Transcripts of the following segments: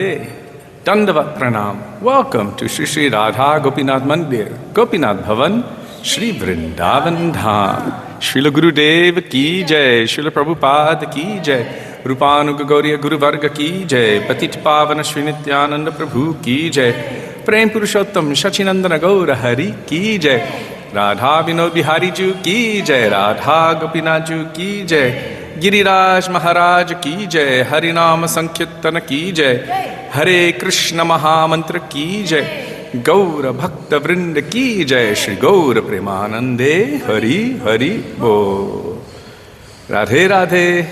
Hey, Dandavat Pranam. Welcome to Shri Shri Radha Gopinath Mandir, Gopinath Bhavan, Shri Vrindavan Dham. Srila Gurudev ki jai, Srila Prabhupada ki jai, Rupanuga Gauriya Guru Varga ki jai, Patit Pavana Shri Nityananda Prabhu ki jai, Prem Purushottam Shachinandana Gaura Hari ki jai, Radha Vinod Bihari Ju ki jai, Radha Gopinath Ju ki jai, Giriraj Maharaj ki jai, Harinam Sankirtana ki jai, Hare Krishna Mahamantra ki jai, Gaura Bhakta Vrinda ki jai, Shri Gaura Premanande Hari Hari Bo. Radhe Radhe.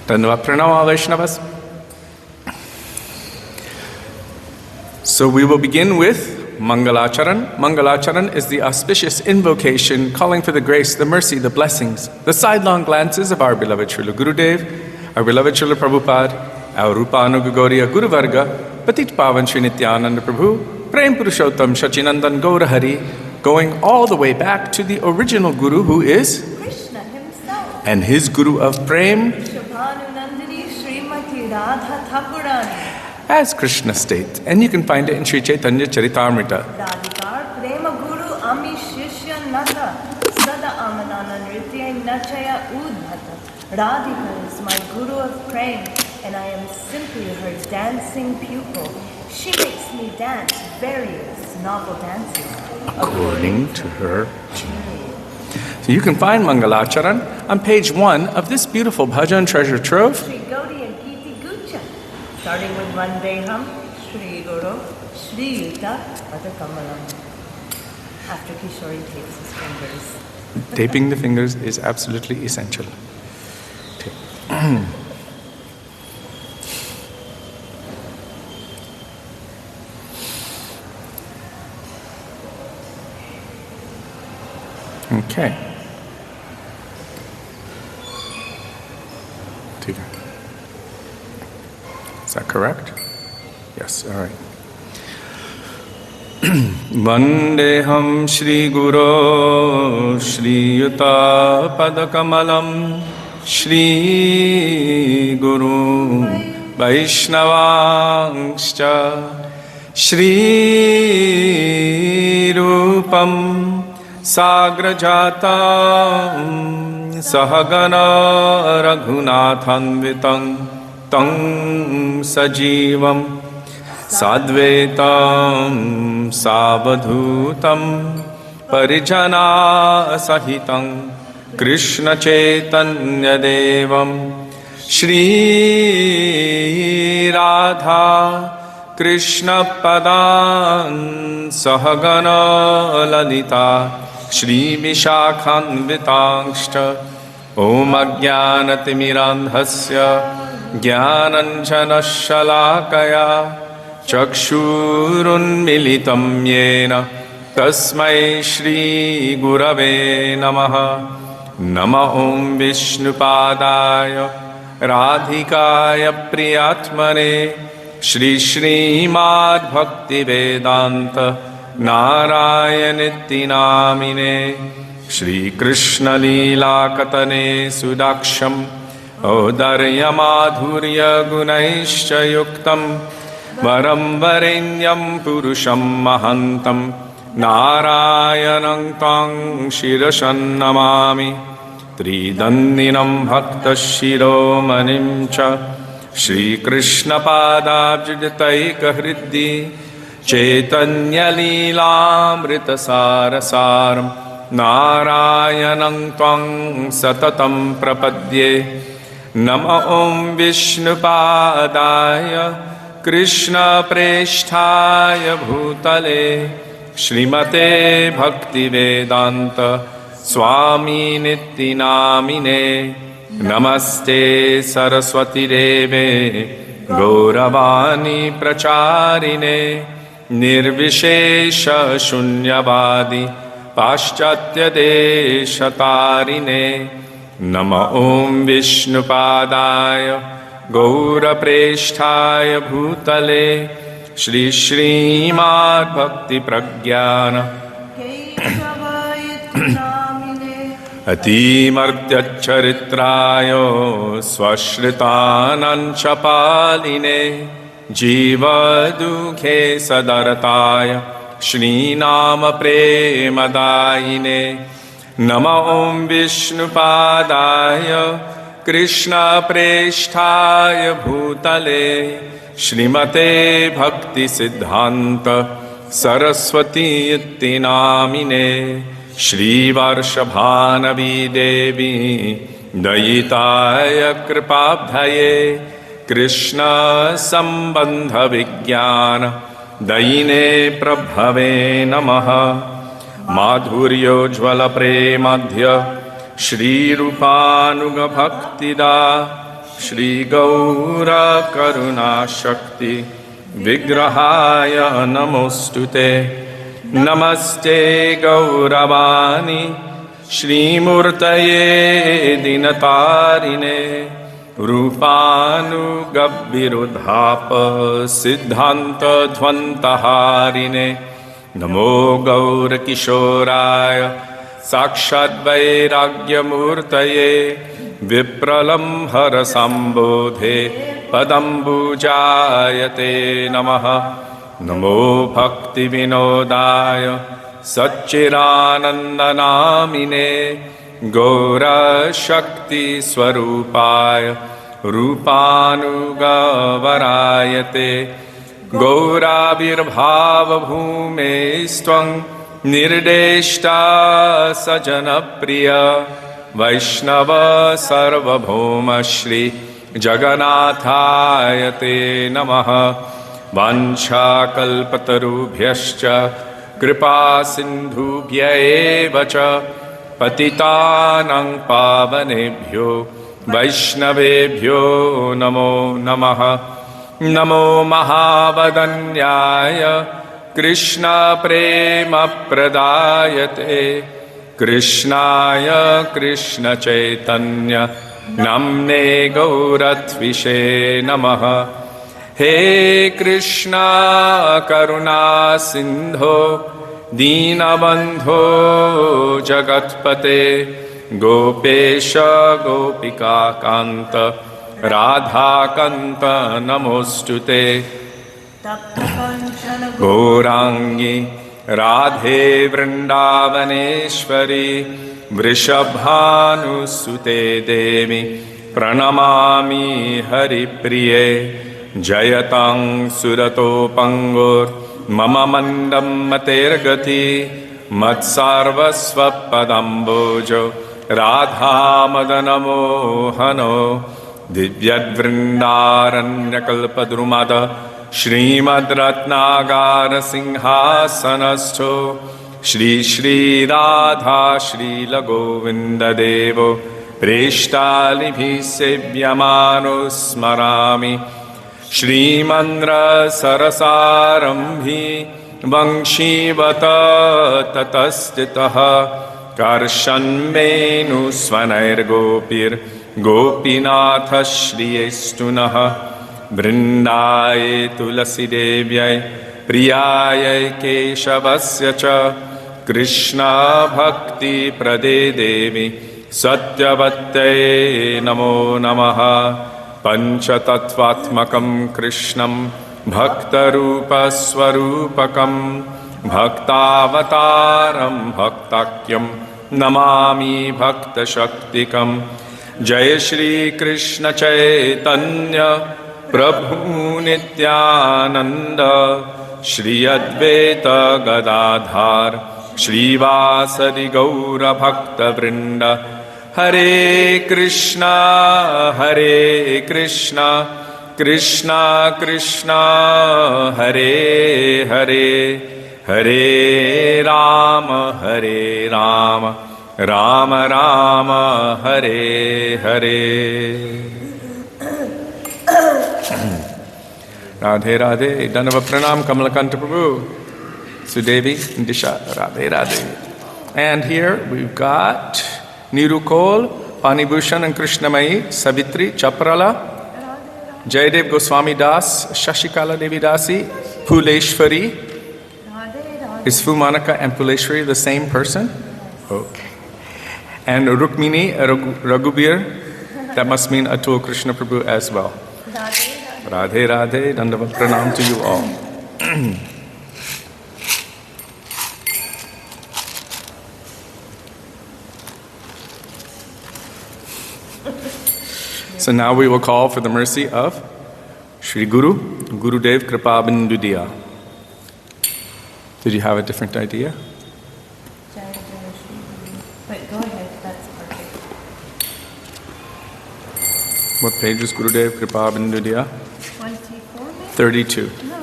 Dandavat Pranama Vaishnavas. So we will begin with Mangalacharan. Mangalacharan is the auspicious invocation calling for the grace, the mercy, the blessings, the sidelong glances of our beloved Srila Gurudev, our beloved Srila Prabhupada, our Rupanuga Gauriya Guru Varga, Patit Pavan Shri Nityananda Prabhu, Prem Purushottam Shachinandan Gaura Hari, going all the way back to the original Guru who is Krishna himself, and his Guru of Prem, Shabhanunandini Srimati Radha Thakurani. As Krishna states, and you can find it in Sri Chaitanya Charitamrita. Radhikar Prema Guru Ami Shishya Nata Sada Amanana Nritya Nachaya Udhata. Radhika is my Guru of Prem, and I am simply her dancing pupil. She makes me dance various novel dances According to her tune. So you can find Mangalacharan on page 1 of this beautiful bhajan treasure trove. Shri Gaudi and Giti Gucha, starting with Vandeham, Shri Guru, Shri Yuta, Kamalam. After Kishori takes his fingers. Taping the fingers is absolutely essential. Okay. Is that correct? Yes, all right. Vandeham Shri Guru Shri Yuta Padakamalam Shri Guru Vaishnavangscha Shri Rupam Sagrajatam Sahagana Raghunathanvitam Tang Sajivam Sadvetam Savadhutam Parijana Sahitam Krishna Chaitanya Devam Shri Radha Krishna Padan Sahagana Lalita Shri Vishakhanvitangshta Om Ajnanatimirandhasya Jnananjanashalakaya Chakshurunmilitam Yena Tasmai Shri Gurave Namaha Nama Om Vishnupadaya Radhikaya Priyatmane Shri Srimad Bhakti Vedanta Narayanitti Namine Shri Krishna Leela Katane Sudaksham Audarya Madhurya Gunaishcha Yuktam Varam Varenyam Purusham Mahantam Narayanam Tang Shirashan Namami Tridandinam Bhakta Shiromanim Cha Shri Krishna Padabjitaika Hriddi Chaitanya Leelamrita Sarasaram Narayanam Twang Satatam Prapadye Nama Om Vishnupadaya Krishna Presthaya Bhutale Shrimate Bhakti Vedanta Swami Nitti Namine Namaste Saraswati Deve Gauravani Pracharine Nirvishesha Shunyavadi Paschatya Deshatarine Nama Om Vishnupadaya Gaura Presthaya Bhutale Shri Srimad Bhakti Pragyana अतिमर्त्यच्चरित्राय स्वश्रितानंशपालिने जीवदुःखे सदरताय Shreenam प्रेमदायिने नमो ॐ विष्णुपादाय कृष्णप्रेष्ठाय भूतले श्रीमते भक्तिसिद्धान्त सरस्वती इति नामिने श्रीवर्षभानवी देवी दयिताय कृपाब्धये कृष्ण संबंध विज्ञान दयिने प्रभवे नमः माधुर्योज्वल प्रेमध्य श्रीरूपानुग भक्तिदा श्रीगौर करुणा शक्ति विग्रहाय नमोस्तुते नमस्ते गौरवाणी श्रीमूर्तये दिनतारिणे रूपानुगविरुद्धाप सिद्धांत ध्वंतहारिणे नमो गौरकिशोराय साक्षाद्वैराग्यमूर्तये विप्रलम्भर संबोधे पदम्बुजायते नमः नमो भक्तिविनोदाय सच्चिदानन्दनामिने गौरशक्तिस्वरूपाय रूपानुगवरायते गौराविर्भावभूमेस्त्वं निर्देष्टा सजनप्रिय वैष्णव सार्वभौम श्री जगन्नाथाय ते नमः वाञ्छाकल्पतरुभ्यश्च कृपा सिन्धुभ्य एव च पतितानां पावनेभ्यो वैष्णवेभ्यो नमो नमः नमो महावदन्याय कृष्ण प्रेम प्रदायते कृष्णाय कृष्ण चैतन्य नाम्ने गौरत्विषे नमः हे कृष्णा करुणा सिंधो दीनबंधो जगत्पते गोपेश गोपिका कांत राधाकांत नमोस्तुते गौरांगी राधे वृंदावनेश्वरी वृषभानुसुते देवी प्रणमामि हरिप्रिये जयतां सुरतोपङ्गोर्मम मन्दं मतेर्गति मत्सार्वस्वपदम्बोजो राधामदनमोहनो दिव्यद्वृन्दारण्यकल्पद्रुमद श्रीमद्रत्नागारसिंहासनस्थो श्री श्रीराधा श्रीलगोविन्ददेवो प्रेष्टालिभिः सेव्यमानो स्मरामि श्रीमन्द्रसरसारम्भी वंशीवत ततस्थितः कर्षन्मेनुस्वनैर्गोपीर्गोपीनाथ श्रियेष्टुनः वृन्दाय तुलसीदेव्यै प्रियायै केशवस्य च कृष्णभक्तिप्रदे देवी सत्यवत्यै नमो नमः पञ्चतत्त्वात्मकं कृष्णं भक्तरूपस्वरूपकं भक्तावतारं भक्ताख्यं नमामि भक्तशक्तिकं जय श्री कृष्ण चैतन्य प्रभु नित्यानंद श्री अद्वैत गदाधार श्रीवासदि गौर भक्तवृंद हरे Krishna Krishna Krishna Hare Hare Hare Ram Ram Ram Hare Hare Radhe Radhe Danava Pranam Kamalakanta Prabhu Sudevi Disha Radhe Radhe. And here we've got Nirukol, Panibhushan and Krishnamayi, Savitri, Chaprala, Jayadev Goswami Das, Shashikala Devi Dasi, Puleshwari. Is Fumanaka and Puleshwari the same person? Okay. And Rukmini, Raghubir, that must mean Atul Krishna Prabhu as well. Radhe Radhe, Dandavat Pranam to you all. So now we will call for the mercy of Shri Guru, Gurudev Kripabindu Diya. Did you have a different idea? Wait, go ahead. That's perfect. What page is Gurudev Kripabindu Diya? 24 maybe? 32. No.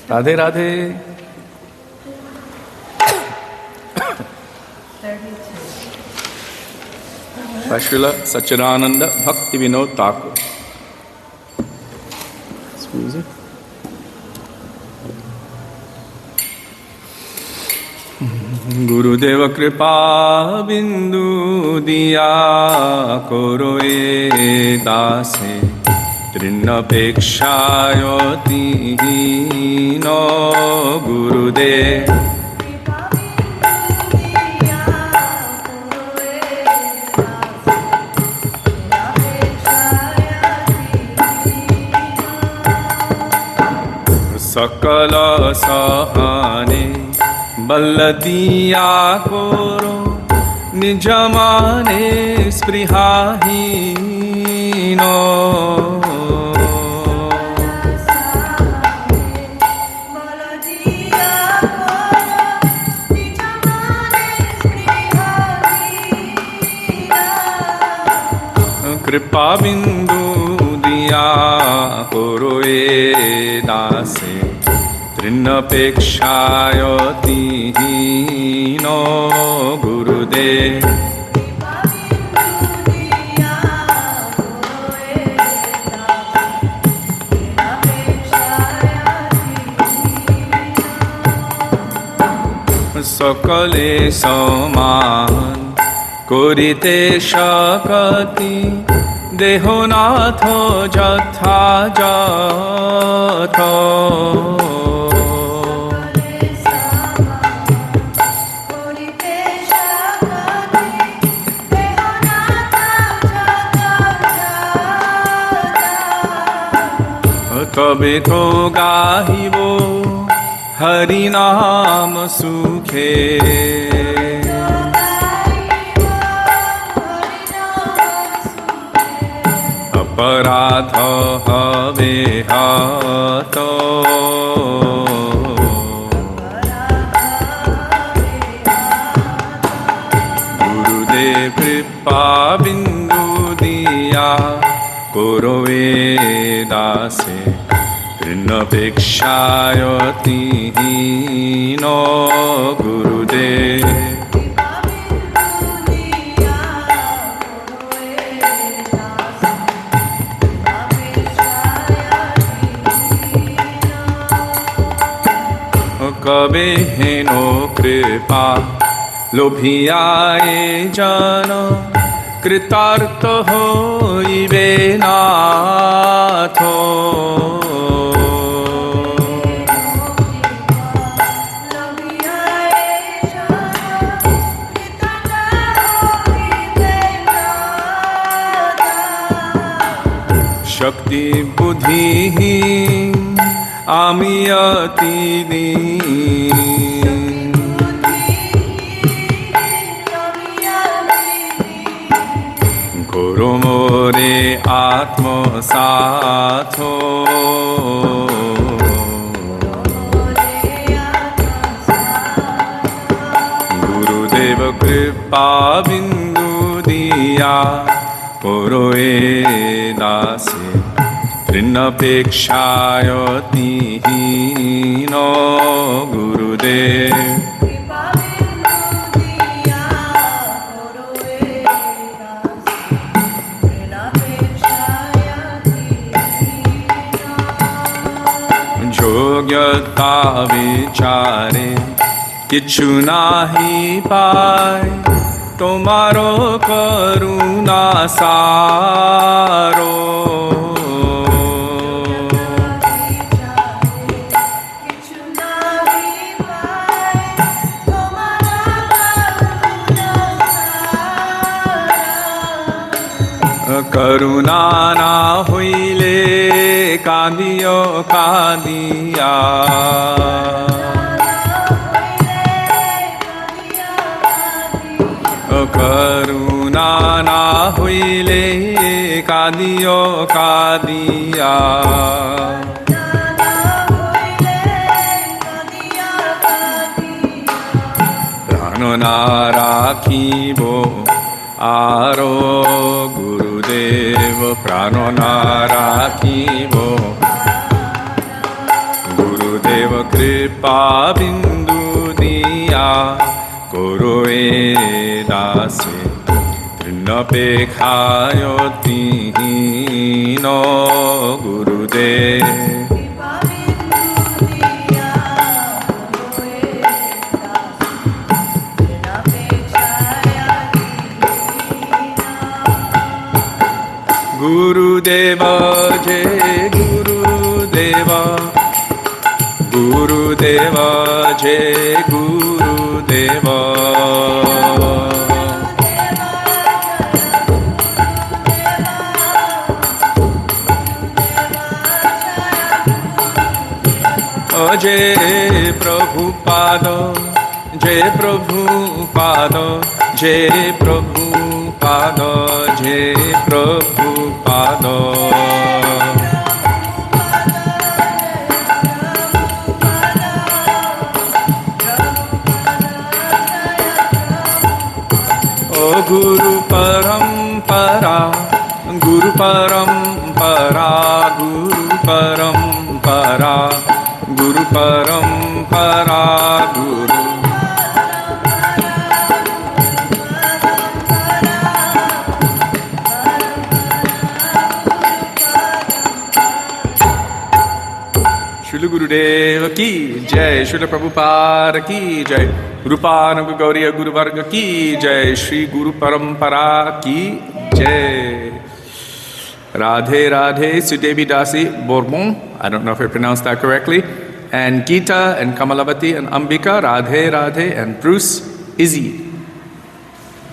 Radhe Radhe. 32. By Srila Satchidananda Bhakti Vinod Thakur. Excuse me. Gurudeva Kripa Bindu Diya Koro E Dase Trinapekshayoti No Gurudev Sakala Sahane Balladiya Koro Nijamane Sprihahino Kripa Bindu Diya Koro E Dase Trinapekshayoti No Gurudev Sakale Saman Korite Shakati Dehonatho Jatha Jatho তবে তো গাহিব হরি নাম সুখে অপরাধ হবে হত গুরুদেব কৃপা বিন্দু দিয়া Koro E Dase Trinapekshayoti No Gurudev Kabe heno kripa Lobhiyaye jana কৃতার্থ হইবে নাথ শক্তি বুদ্ধিহীন আমি অতি দীন করো মোরে আত্মসাথ গুরুদেব কৃপা বিন্দু দিয়া করো এ দাসে তৃণপেক্ষায়তি হীন গুরুদেব যোগ্যতা বিচারে কিছু নাহি পায় তোমারো করুণা সারো করুণা না হইলে কাঁদিও কাঁদিয়া, করুণা না হইলে কাঁদিও কাঁদিয়া, প্রাণ না রাখিব আরো গুরুদেব, প্রাণ না রাখিব গুরুদেব, কৃপা বিন্দু দিয়া করো এ দাসে, তৃণপেক্ষায়তিহীন গুরুদেব। গুরুদেব যে গুরুদেব, গুরুদেব যে গুরুদেব, যে প্রভুপাদ, যে প্রভুপাদ, যে প্রভুপাদ, যে প্রভুপাদ, ও গুরু পরম্পরা, গুরু পরম্পরা, গুরু পরম্পরা, গুরু পরম্পরা, গুরু श्रील गुरुदेव की जय, श्रील प्रभुपाद की जय, रूपानुग गौरी गुरुवर्ग की जय, श्री गुरु परंपरा की जय। Radhe Radhe, Sudevi Dasi Bourbon, I don't know if I pronounced that correctly, and Geeta and Kamalavati and Ambika, Radhe Radhe, and Bruce Izzy.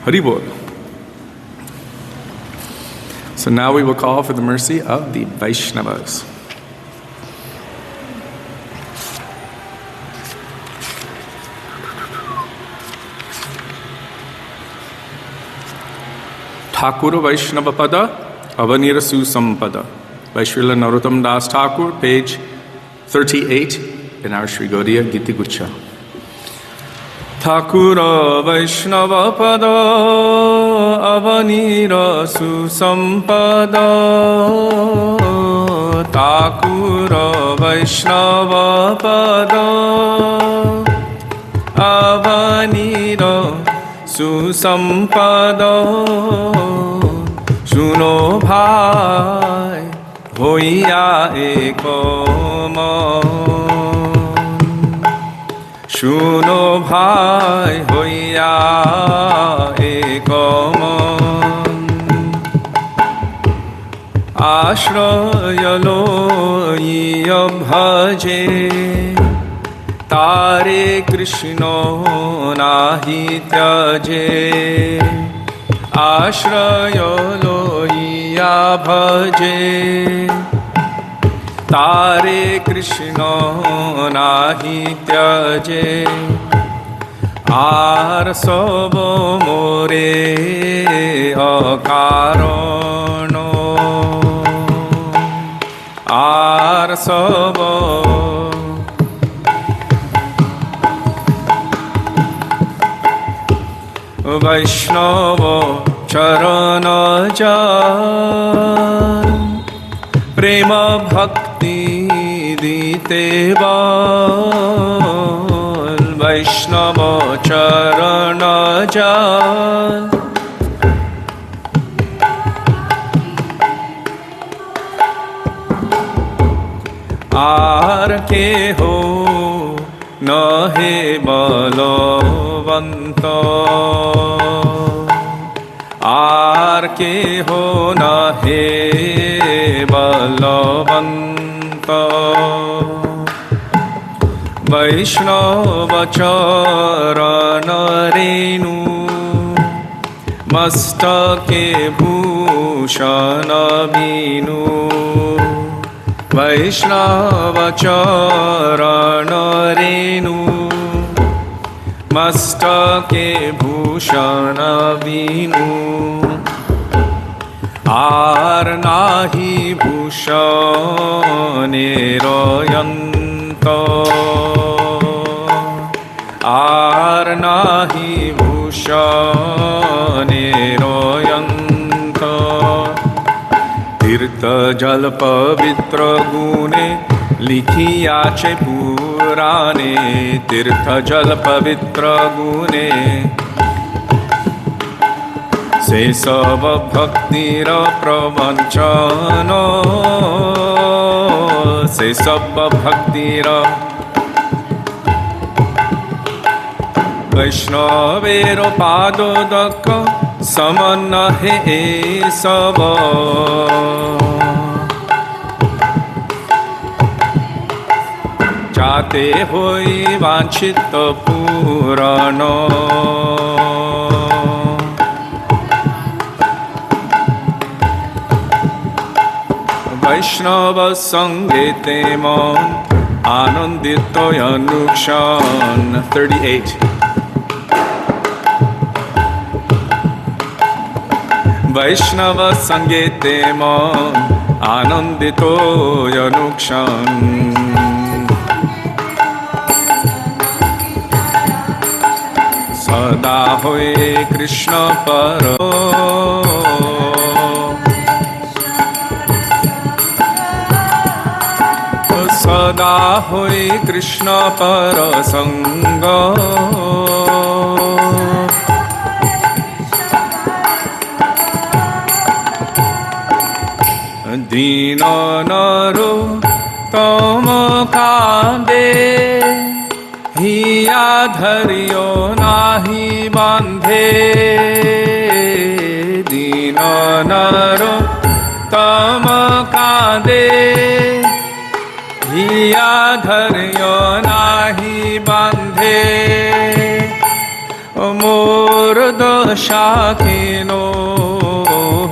Haribol. So now we will call for the mercy of the Vaishnavas. Thakur Vaishnava Pada Avanira Susampada by Srila Narottam Das Thakur, page 38 in our Sri Gaudiya Giti Gucha. Thakur Vaishnava Pada Avanira Susampada, Thakur Vaishnava Pada Avanira Susampada, শুনো ভাই হইয়া এক মন, শুনো ভাই হইয়া এক মন, আশ্রয় লইয়া ভজে তারে কৃষ্ণ নাহি ত্যজে, আশ্রয় লইয়া ভজে তারে কৃষ্ণ নাহি ত্যজে, আর সব মোরে অকারণ, আর সব বৈষ্ণব চরণ যান, প্রেম ভক্তি দিতে বল, বৈষ্ণব চরণ যান, আর কেহ নহে বলবন্ত, আর কেহ নহে বলবন্ত, বৈষ্ণব চরণ রেণু मस्तके भूषण बीनु वैष्णव चरण रेणु मस्तके भूषण बीनु आर नाही भूषणेरयन्त आर नाही भूषणेरयन्त तीर्थ जल पवित्र गुणे लिखियाचे पुराणे तीर्थ जल पवित्र गुणे से सब भक्तिर प्रवंचन से सब भक्तिर वैष्णवेर पादोदक समन हे सब जाते होई वांछित पूरण वैष्णव संगे ते मन आनंदित अनुक्षण 38 वैष्णव संगे ते मन आनंदित अनुक्षण सदा होए कृष्ण पर सदा होए कृष्ण पर संग दीन नरो तम कांदे हिया धरियो नाही बांधे दीन नरो तम कांदे हिया धरियो नाही बांधे मोर दशा केनो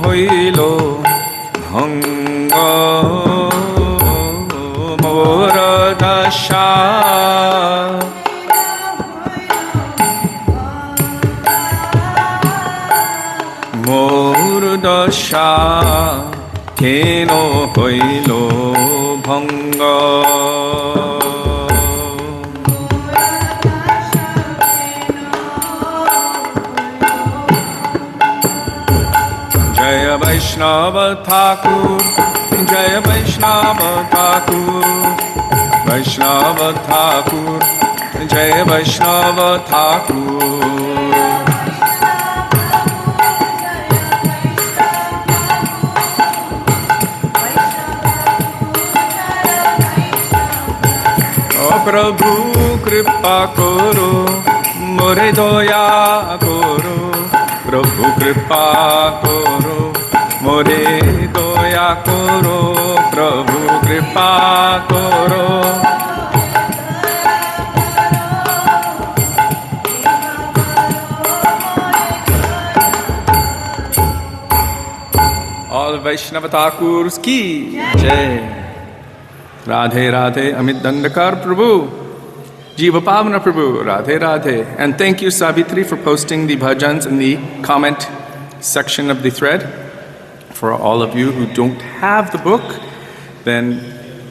होइलो भंग मोर दशा मोर दशा केनो होइलो भंग जय वैष्णव ठाकुर जय वैष्णव ठाकुर वैष्णव ठाकुर जय वैष्णव ठाकुर प्रभु कृपा करो मोरे दया करो प्रभु कृपा करो मोरे दया करो प्रभु कृपा करो All Vaishnava Thakurs ki jai. Radhe Radhe Amit Dandakar Prabhu, Jiva Pavana Prabhu, Radhe Radhe. And thank you Savitri for posting the bhajans in the comment section of the thread. For all of you who don't have the book, then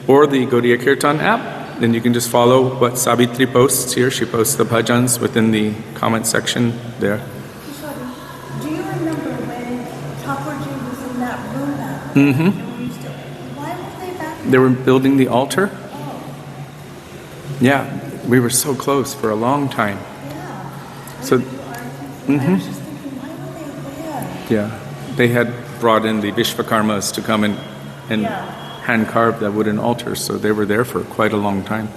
or the Gaudiya Kirtan app, then you can just follow what Savitri posts here. She posts the bhajans within the comment section there. Do you remember when Thakurji was in that room now? Mm-hmm. Why were they back? They were building the altar. Yeah, we were so close for a long time. Yeah. So, I was just thinking, why were they there? yeah, they had brought in the Vishvakarmas to come and hand carve that wooden altar, so they were there for quite a long time.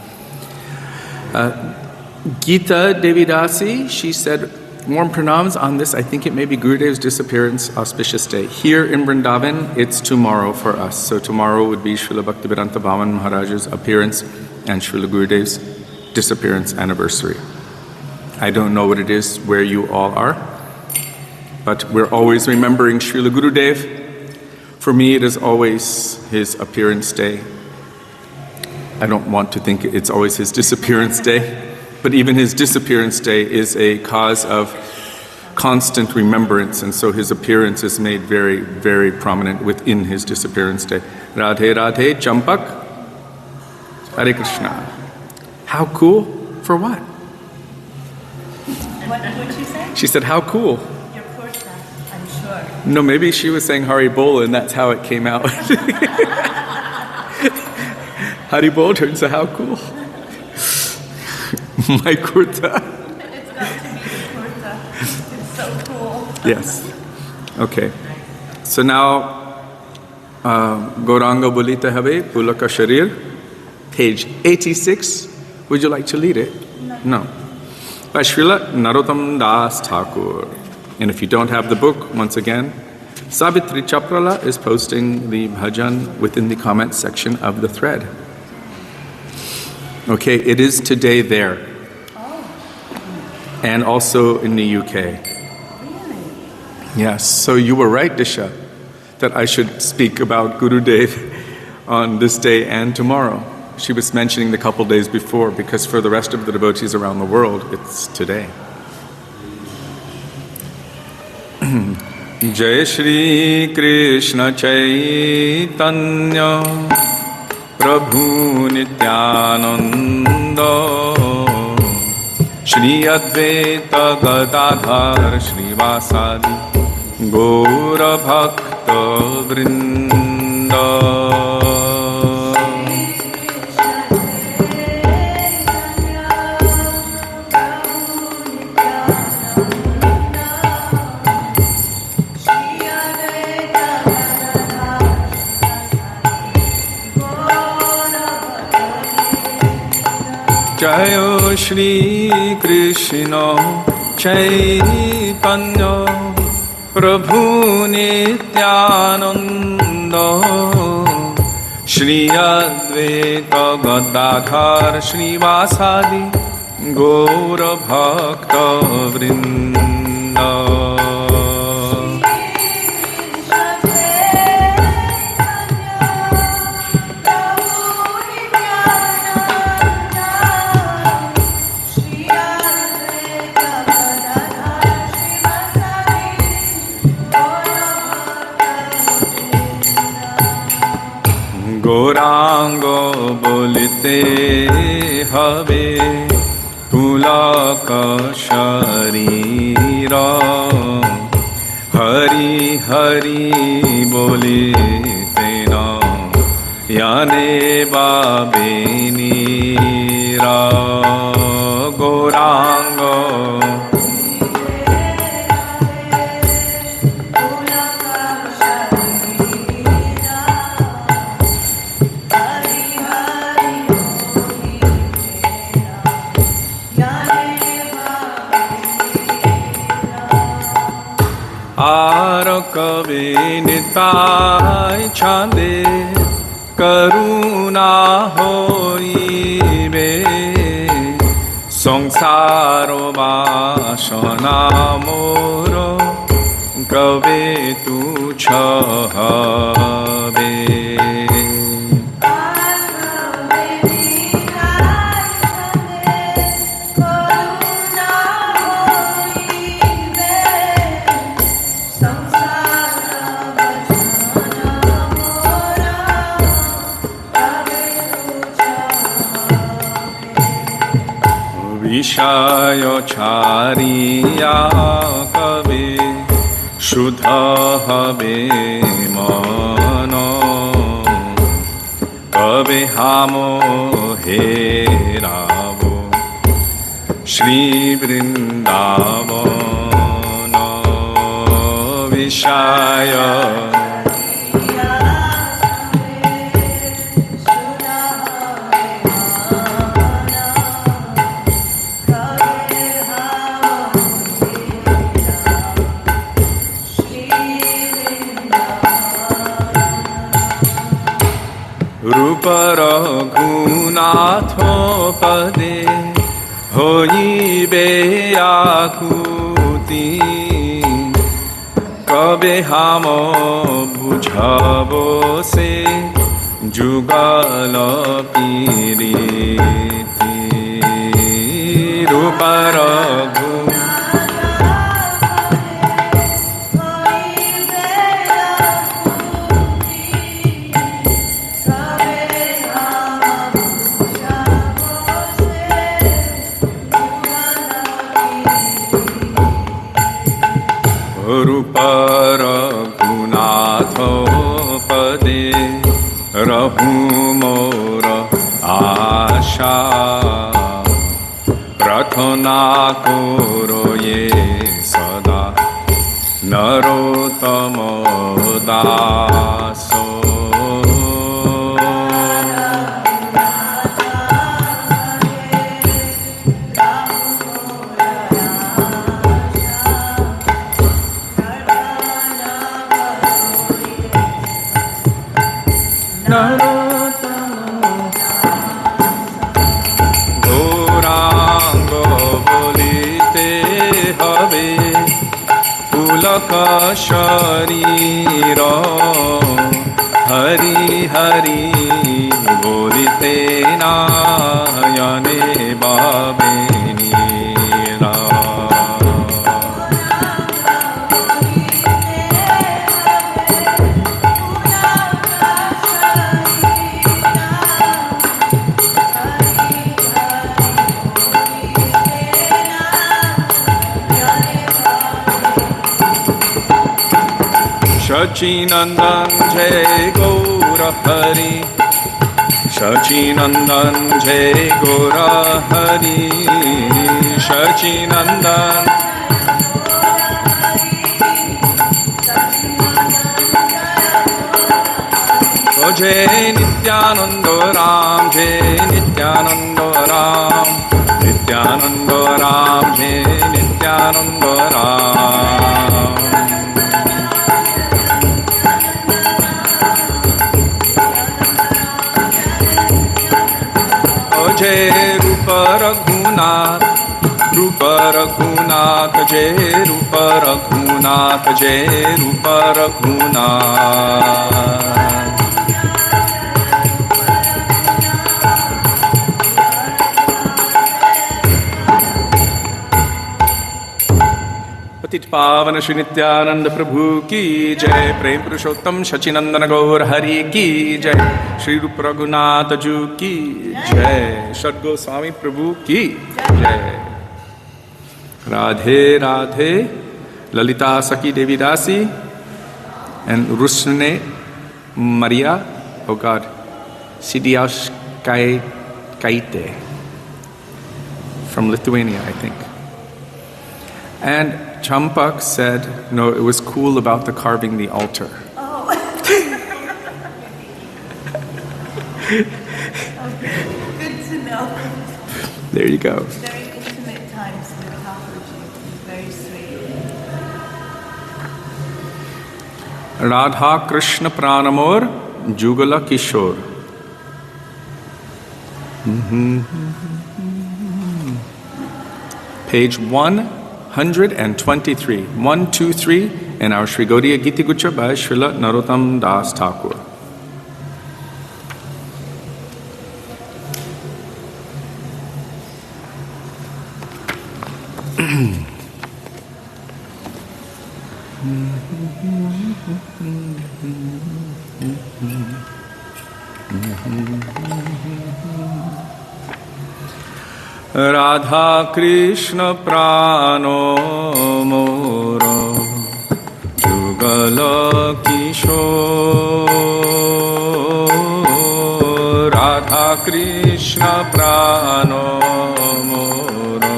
Geeta Devidasi, she said, warm pranams on this. I think it may be Gurudev's disappearance auspicious day. Here in Vrindavan, it's tomorrow for us. So tomorrow would be Srila Bhaktivedanta Bhavan Maharaj's appearance and Srila Gurudev's disappearance anniversary. I don't know what it is where you all are, but we're always remembering Srila Gurudev. For me, it is always his appearance day. I don't want to think it's always his disappearance day, but even his disappearance day is a cause of constant remembrance, and so his appearance is made very, very prominent within his disappearance day. Radhe Radhe Champak Hare Krishna. How cool? For what? What would she say? She said, how cool? Your Portia, I'm sure. No, maybe she was saying Hari Bol and that's how it came out. Hari Bol turns to how cool? My kurta. It's got to be the Portia. It's so cool. Yes. Okay. So now, Gauranga Bolita Have, Pulaka Sharir, page 86. Would you like to lead it? No. By Srila Narottam Das Thakur. And if you don't have the book, once again, Savitri Chaprala is posting the bhajan within the comments section of the thread. Okay, it is today there. And also in the UK. Really? Yes, so you were right, Disha, that I should speak about Gurudev on this day and tomorrow. She was mentioning the couple days before, because for the rest of the devotees around the world, it's today. Jai Shri Krishna Chaitanya Prabhu Nityananda Shri Advaita Gadadhar Shri Vasadi Gaura Bhakta Vrinda. Jaya Shri Krishna Chaitanya Prabhu Nityananda Shri Advaita Gadadhar Shri Vasadi Gaura Bhakta Vrinda. Gaurango bolite have pulaka sharira Hari Hari bolite na yane babenira Gaurango Kave nitai chande karuna hoibe sangsaro vasana moro kave tu chhabe. Vishaya chariya kave shuddha have mano kave hamo heravo Shri Vrindavana Vishaya Raghunaatho pade hoibe akuti কবে হাম বুঝাবো সে যুগল পিরিতি রূপর রূপর গুনাথ পদে रहू मोर आशा प्रार्थना करो ये सदा नरोत्तम दासो गौरांग बोलिते हवे पुलक शरीर हरि हरि बोलिते नायने बाबे नीला शचीनंदन जय गौर हरि शचीनंदन जय गौर हरि शचीनंदन जय नित्यानंद राम जय नित्यानंद राम नित्यानंद राम जय नित्यानंद राम जय रूप रघुनाथ जय रूप रघुनाथ जय रूप रघुनाथ पतित पावन श्री नित्यानंद प्रभु की जय प्रेम पुरुषोत्तम शचीनंदन गौर हरि की जय श्री रूप रघुनाथ जू की जय सद्गो स्वामी प्रभु की जय राधे राधे ललिता सखी देवी दासी and Rusne Maria oh God Sidiauskaite from Lithuania I think and Champak said, no, it was cool about the carving the altar. Oh. Okay. Good to know. There you go. Very intimate times with Thakurji. Very sweet. Radha Krishna Pranamor Jugala Kishore. Page 123, 123 in our Sri Gaudiya Giti Gucha by Srila Narottam Das Thakur. Radha Krishna प्राणो मोरो जुगल किशोर राधा कृष्ण प्राणो मोरो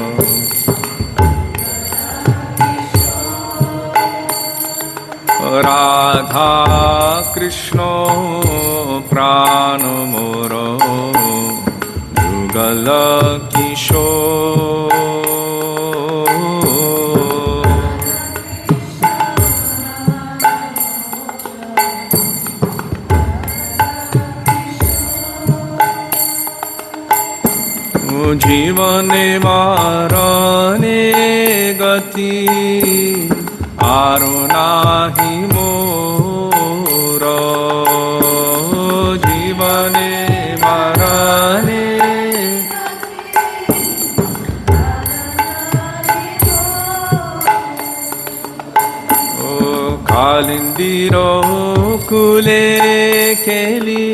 राधा कृष्ण प्राण मोरो जुगल किशोर जीवने मारने गति आरो नाहि मोर जीवने मरणे ओ कालिंदीर कुले केली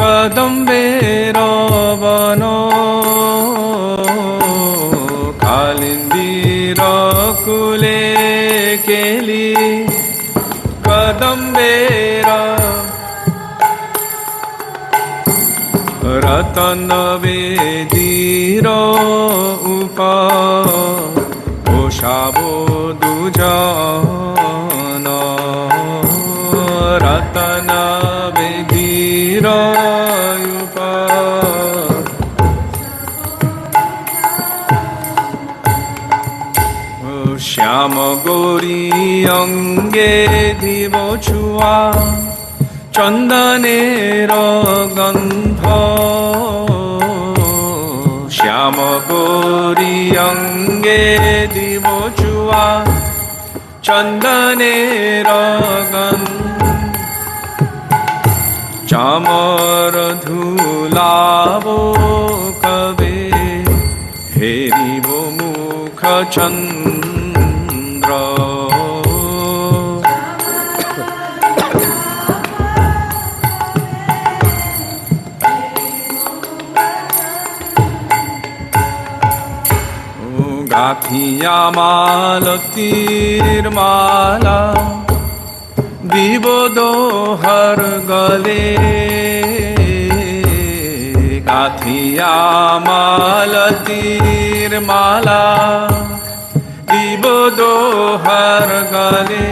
कदम्बेर वन कालिंदीर कुले केली कदम्बेर रतन वेदीर पोषाबो दुजन रतन वेदीर श्याम गौरी अंगे दिव छुआ चंदनेर गंध श्याम गौरी अंगे दिव छुआ चंदनेर गंध चामर धुलाबो कवे हेरिबो मुख चंद्र गाथिया मालतीर माला दिवो हर गले गाथिया मालतीर माला दिवो हर गले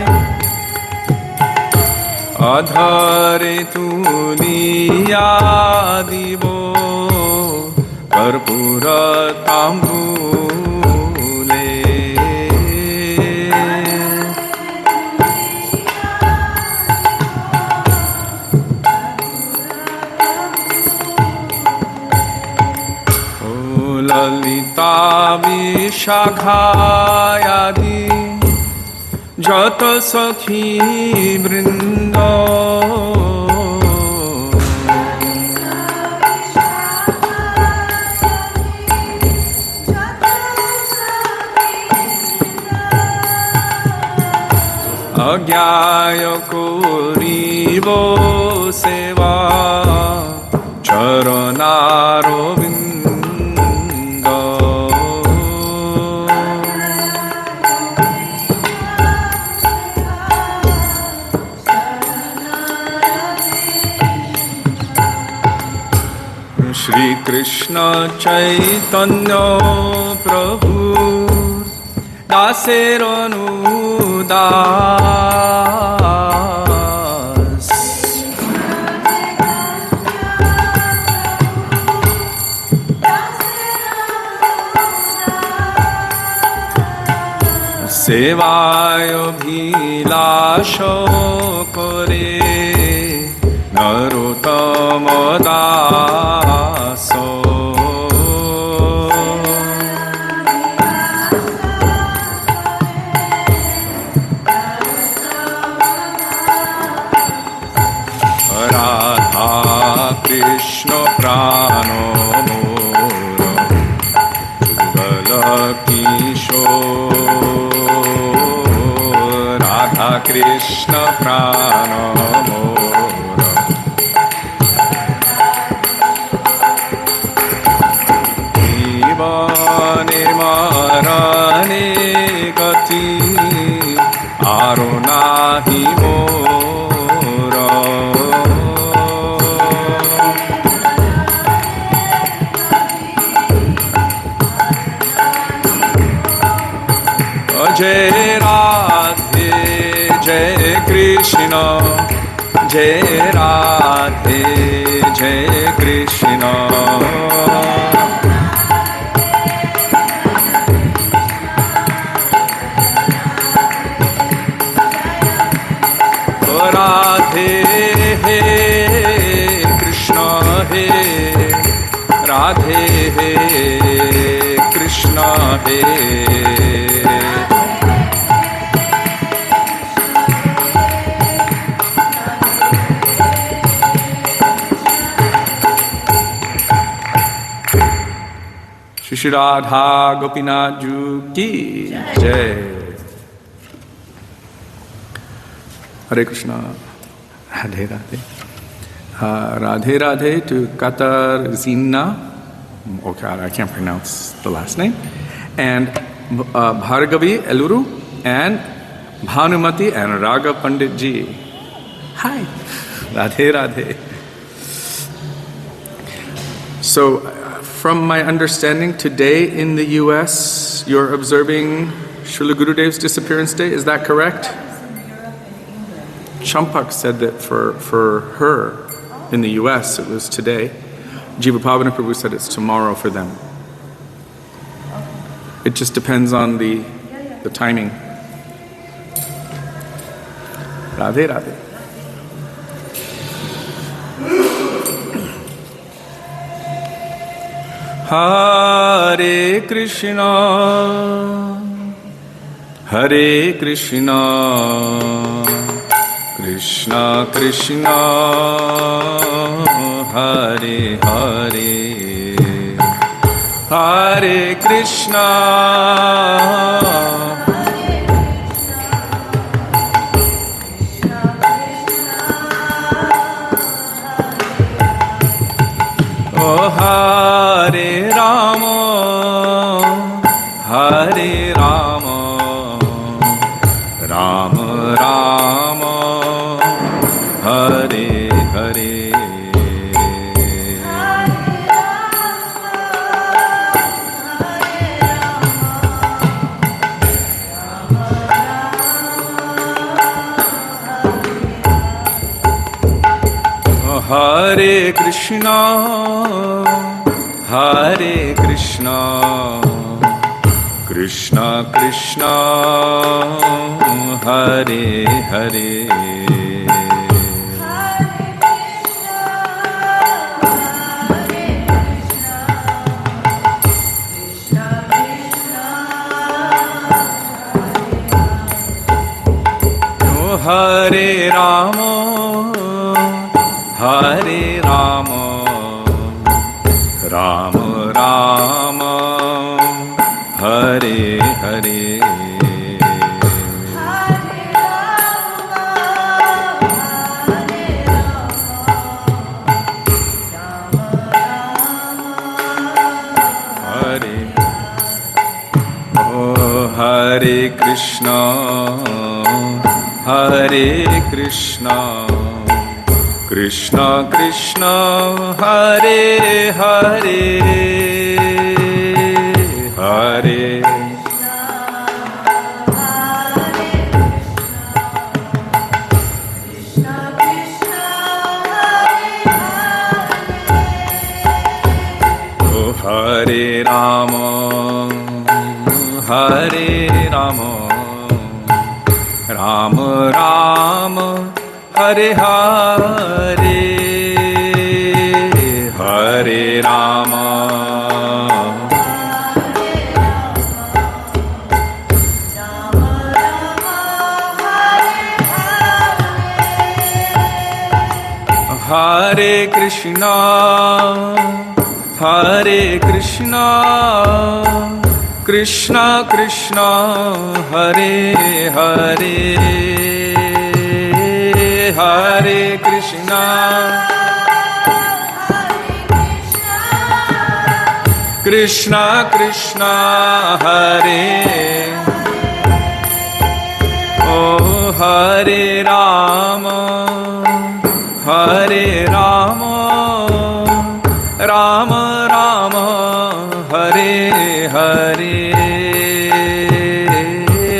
अधरे तुलिया दिवो कर्पूर तांबूले ललिता विशाखायादि जत सखी वृंद अज्ञाय कोरीवो सेवा चरणारविंद श्री कृष्ण चैतन्य प्रभु दासेर अनुदास सेवाय अभिलाष करे नरोत्तम दास राधा कृष्ण प्राण मोर जुगल किशोर राधा कृष्ण प्राण मोर जीवने मरणे गति आरो नाहि मोर जय राधे जय कृष्ण जय राधे जय कृष्ण राधे हे कृष्ण हे राधे हे कृष्ण हे Shri Radha Gopinath Ju Ki Jai. Hare Krishna. Radhe Radhe. Radhe Radhe to Katarzyna. Oh God, I can't pronounce the last name. And Bhargavi Eluru and Bhanumati and Raga Pandit Ji. Hi. Radhe Radhe. So, from my understanding, today in the US, you're observing Srila Gurudev's disappearance day. Is that correct? Champak said that for her in the US, it was today. Jiva Pavana Prabhu said it's tomorrow for them. It just depends on the timing. Radhe Radhe. Hare Krishna, Hare Krishna, Krishna Krishna, Hare Hare, Hare Krishna, Oh Hare Rama, Hare Rama, Rama Rama, Hare Hare. Hare Krishna, Hare Krishna, Krishna Krishna, Hare Hare. Hare Rama, Hare Rama, Rama Rama, Hare Hare. Hare Krishna, Hare Krishna, Krishna Krishna, Hare Hare, Hare Oh Hare Rama, Hare Rama, Rama Rama, Hare Hare, Hare Rama, Hare Krishna, Hare Krishna, Krishna Krishna, Hare Hare, Hare Krishna, Krishna Krishna, Hare, Oh Hare Rama, Hare Rama, Rama Rama, Hare Hare,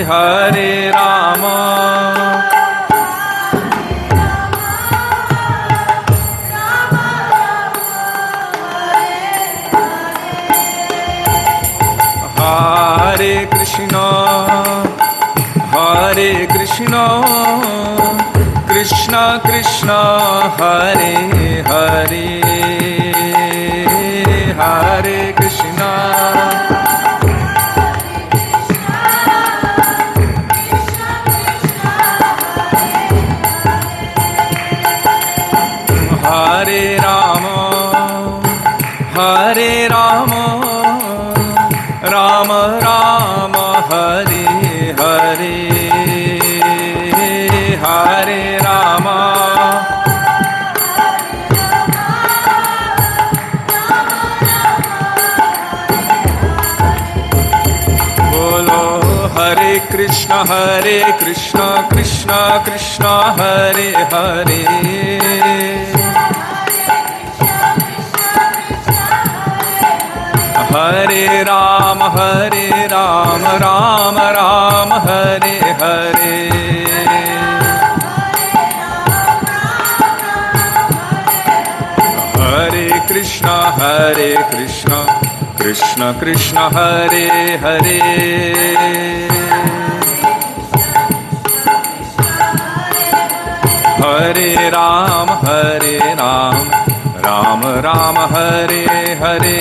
Hare Rama, Hare Krishna, Hare Krishna, Krishna Krishna, Hare Hare, Hare Krishna, Hare Rama, Hare Rama, Rama Rama Hare Hare Hare Rama Bolo Hare Krishna Krishna Krishna Hare Hare Hare Rama Rama Rama Hare Hare Hare Krishna Krishna Krishna Hare Hare Hare Rama Rama Rama Hare Hare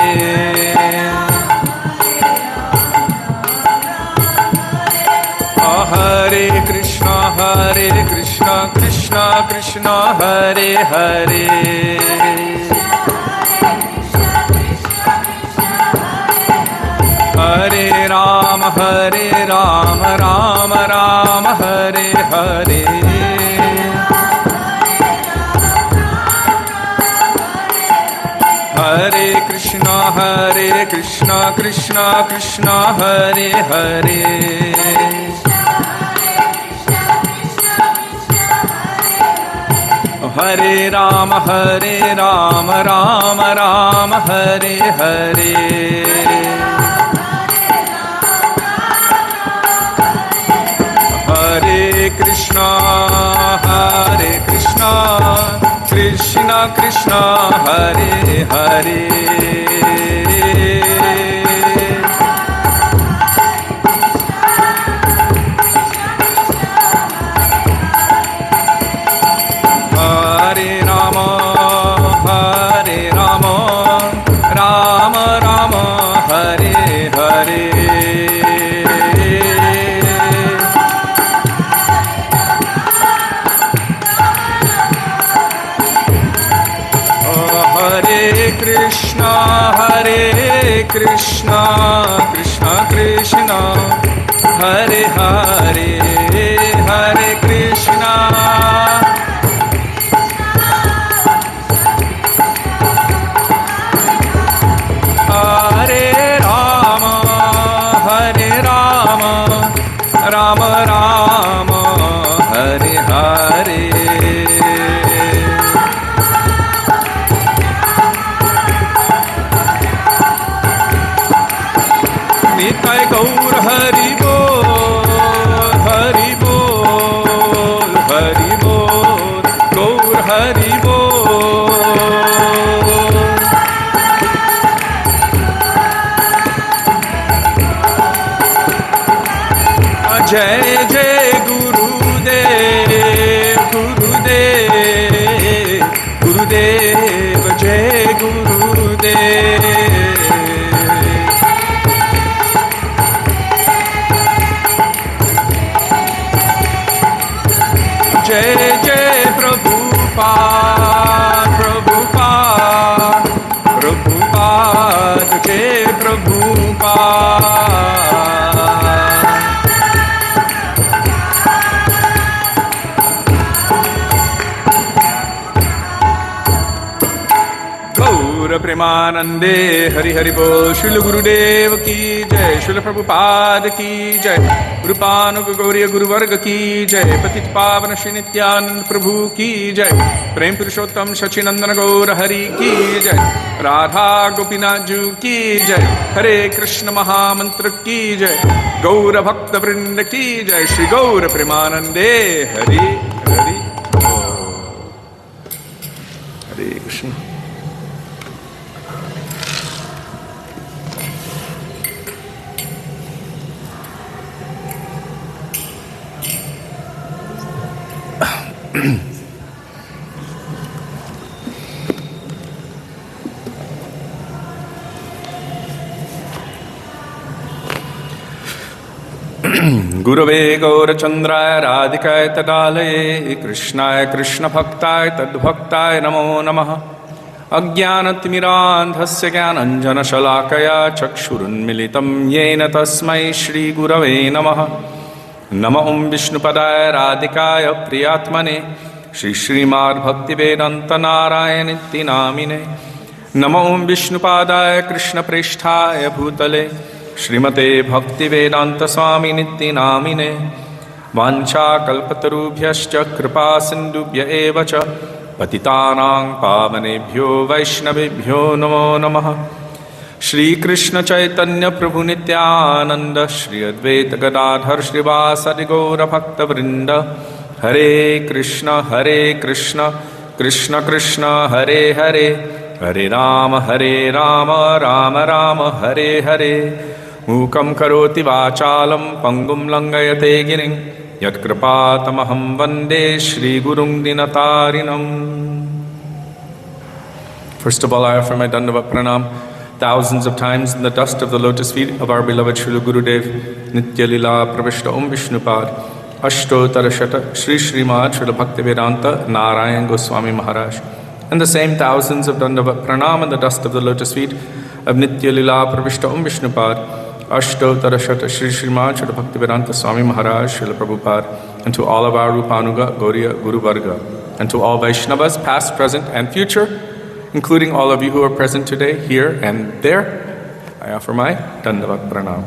Hare Krishna Krishna Krishna Hare Hare Hare Rama Rama Rama Hare Hare Hare Krishna Krishna Krishna Hare Hare Hare Rama Rama Rama Hare Hare Hare Krishna Krishna Krishna Hare Hare Hare Rama Rama Rama Hare Hare Krishna Krishna Krishna Hare Hare Hare Krishna Hare Rama Rama Rama Hare Hare Nitai Gaur Hari Bol Hari Bol Hari Bol Gaur Hari Bol Jai Jai Gurudev Gurudev Gurudev Jai Gurudev Jai Jai Prabhupada Prabhupada Jai Prabhupada Gaura Premanande Hari Hari Bol Srila Gurudev Ki Jai Srila Prabhupada Ki Jai Rupanuga Gauriya Guru Varga Ki Jai Patit Pavana Shri Nityanand Prabhu Ki Jai Prem Purushottam Sachinandana Gaura Hari Ki Jai Radha Gopinath Ju Ki Jai Hare Krishna Mahamantra Ki Jai Gaura Bhakta Vrinda Ki Jai Shri Gaura Premanande Hari Hari Hare Krishna Gurave Gaurachandraya Radhikaya Tadalaye Krishnaya Krishna Bhaktāya Tadbhaktāya Namo Namaha अज्ञानतिमिरान्धस्य ज्ञानञ्जनशलाकया चक्षुरुन्मिलितं येन तस्मै श्रीगुरवे नमः। नमो विष्णुपदाय राधिकाय प्रियात्मने श्रीश्रीमद्भक्तिवेदान्तनारायणीति नामिने। नमो विष्णुपादाय कृष्णप्रेष्ठाय भूतले श्रीमते भक्तिवेदान्तस्वामिनिति नामिने। वाञ्छाकल्पतरुभ्यश्च कृपासिन्धुभ्य एव च पतितानां पावनेभ्यो वैष्णवेभ्यो नमो नमः। श्रीकृष्ण चैतन्य प्रभु नित्यानंद श्री अद्वैत गदाधर श्रीवासदि गौर भक्तवृंद। हरे कृष्ण कृष्ण कृष्ण हरे हरे, हरे राम राम राम हरे हरे। मूकं करोति वाचालं पंगुं लंघयते गिरिं यत्कृपातमहं वन्दे श्रीगुरुं दीनतारिणम्। First of all, I offer my Dandavat Pranam thousands of times in the dust of the lotus feet of our beloved Srila Gurudev, Nitya Lila Pravishta Om Vishnupad, Ashtottara Shata Shri Srimad Srila Bhaktivedanta Narayan Goswami Maharaj. And the same thousands of Dandavat Pranam in the dust of the lotus feet of Nitya Lila Pravishta Om Vishnupad, Ashtottara Shata Shri Srimad Srila Bhaktivedanta Swami Maharaj, Srila Prabhupada, and to all of our Rupanuga, Gauriya, Guru Varga, and to all Vaishnavas, past, present, and future, including all of you who are present today, here and there, I offer my Dandavat Pranam.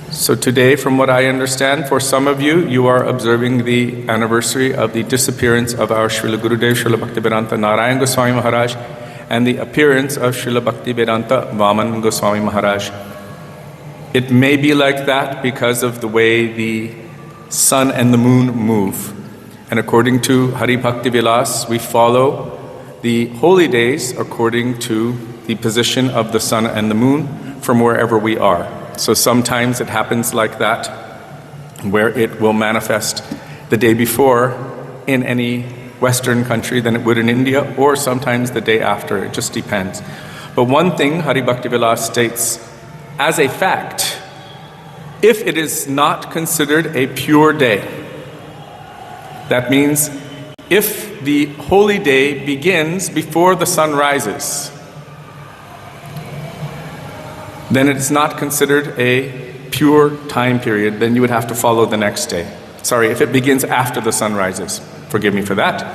So today, from what I understand, for some of you, you are observing the anniversary of the disappearance of our Srila Gurudev, Srila Bhaktivedanta Narayan Goswami Maharaj, and the appearance of Srila Bhaktivedanta Vaman Goswami Maharaj. It may be like that because of the way the sun and the moon move. And according to Hari Bhakti Vilas, we follow the holy days according to the position of the sun and the moon from wherever we are. So sometimes it happens like that, where it will manifest the day before in any Western country than it would in India, or sometimes the day after. It just depends. But one thing Hari Bhakti Vilas states as a fact, if it is not considered a pure day, that means if the holy day begins before the sun rises, then it is not considered a pure time period. Then you would have to follow the next day. Sorry, if it begins after the sun rises. Forgive me for that.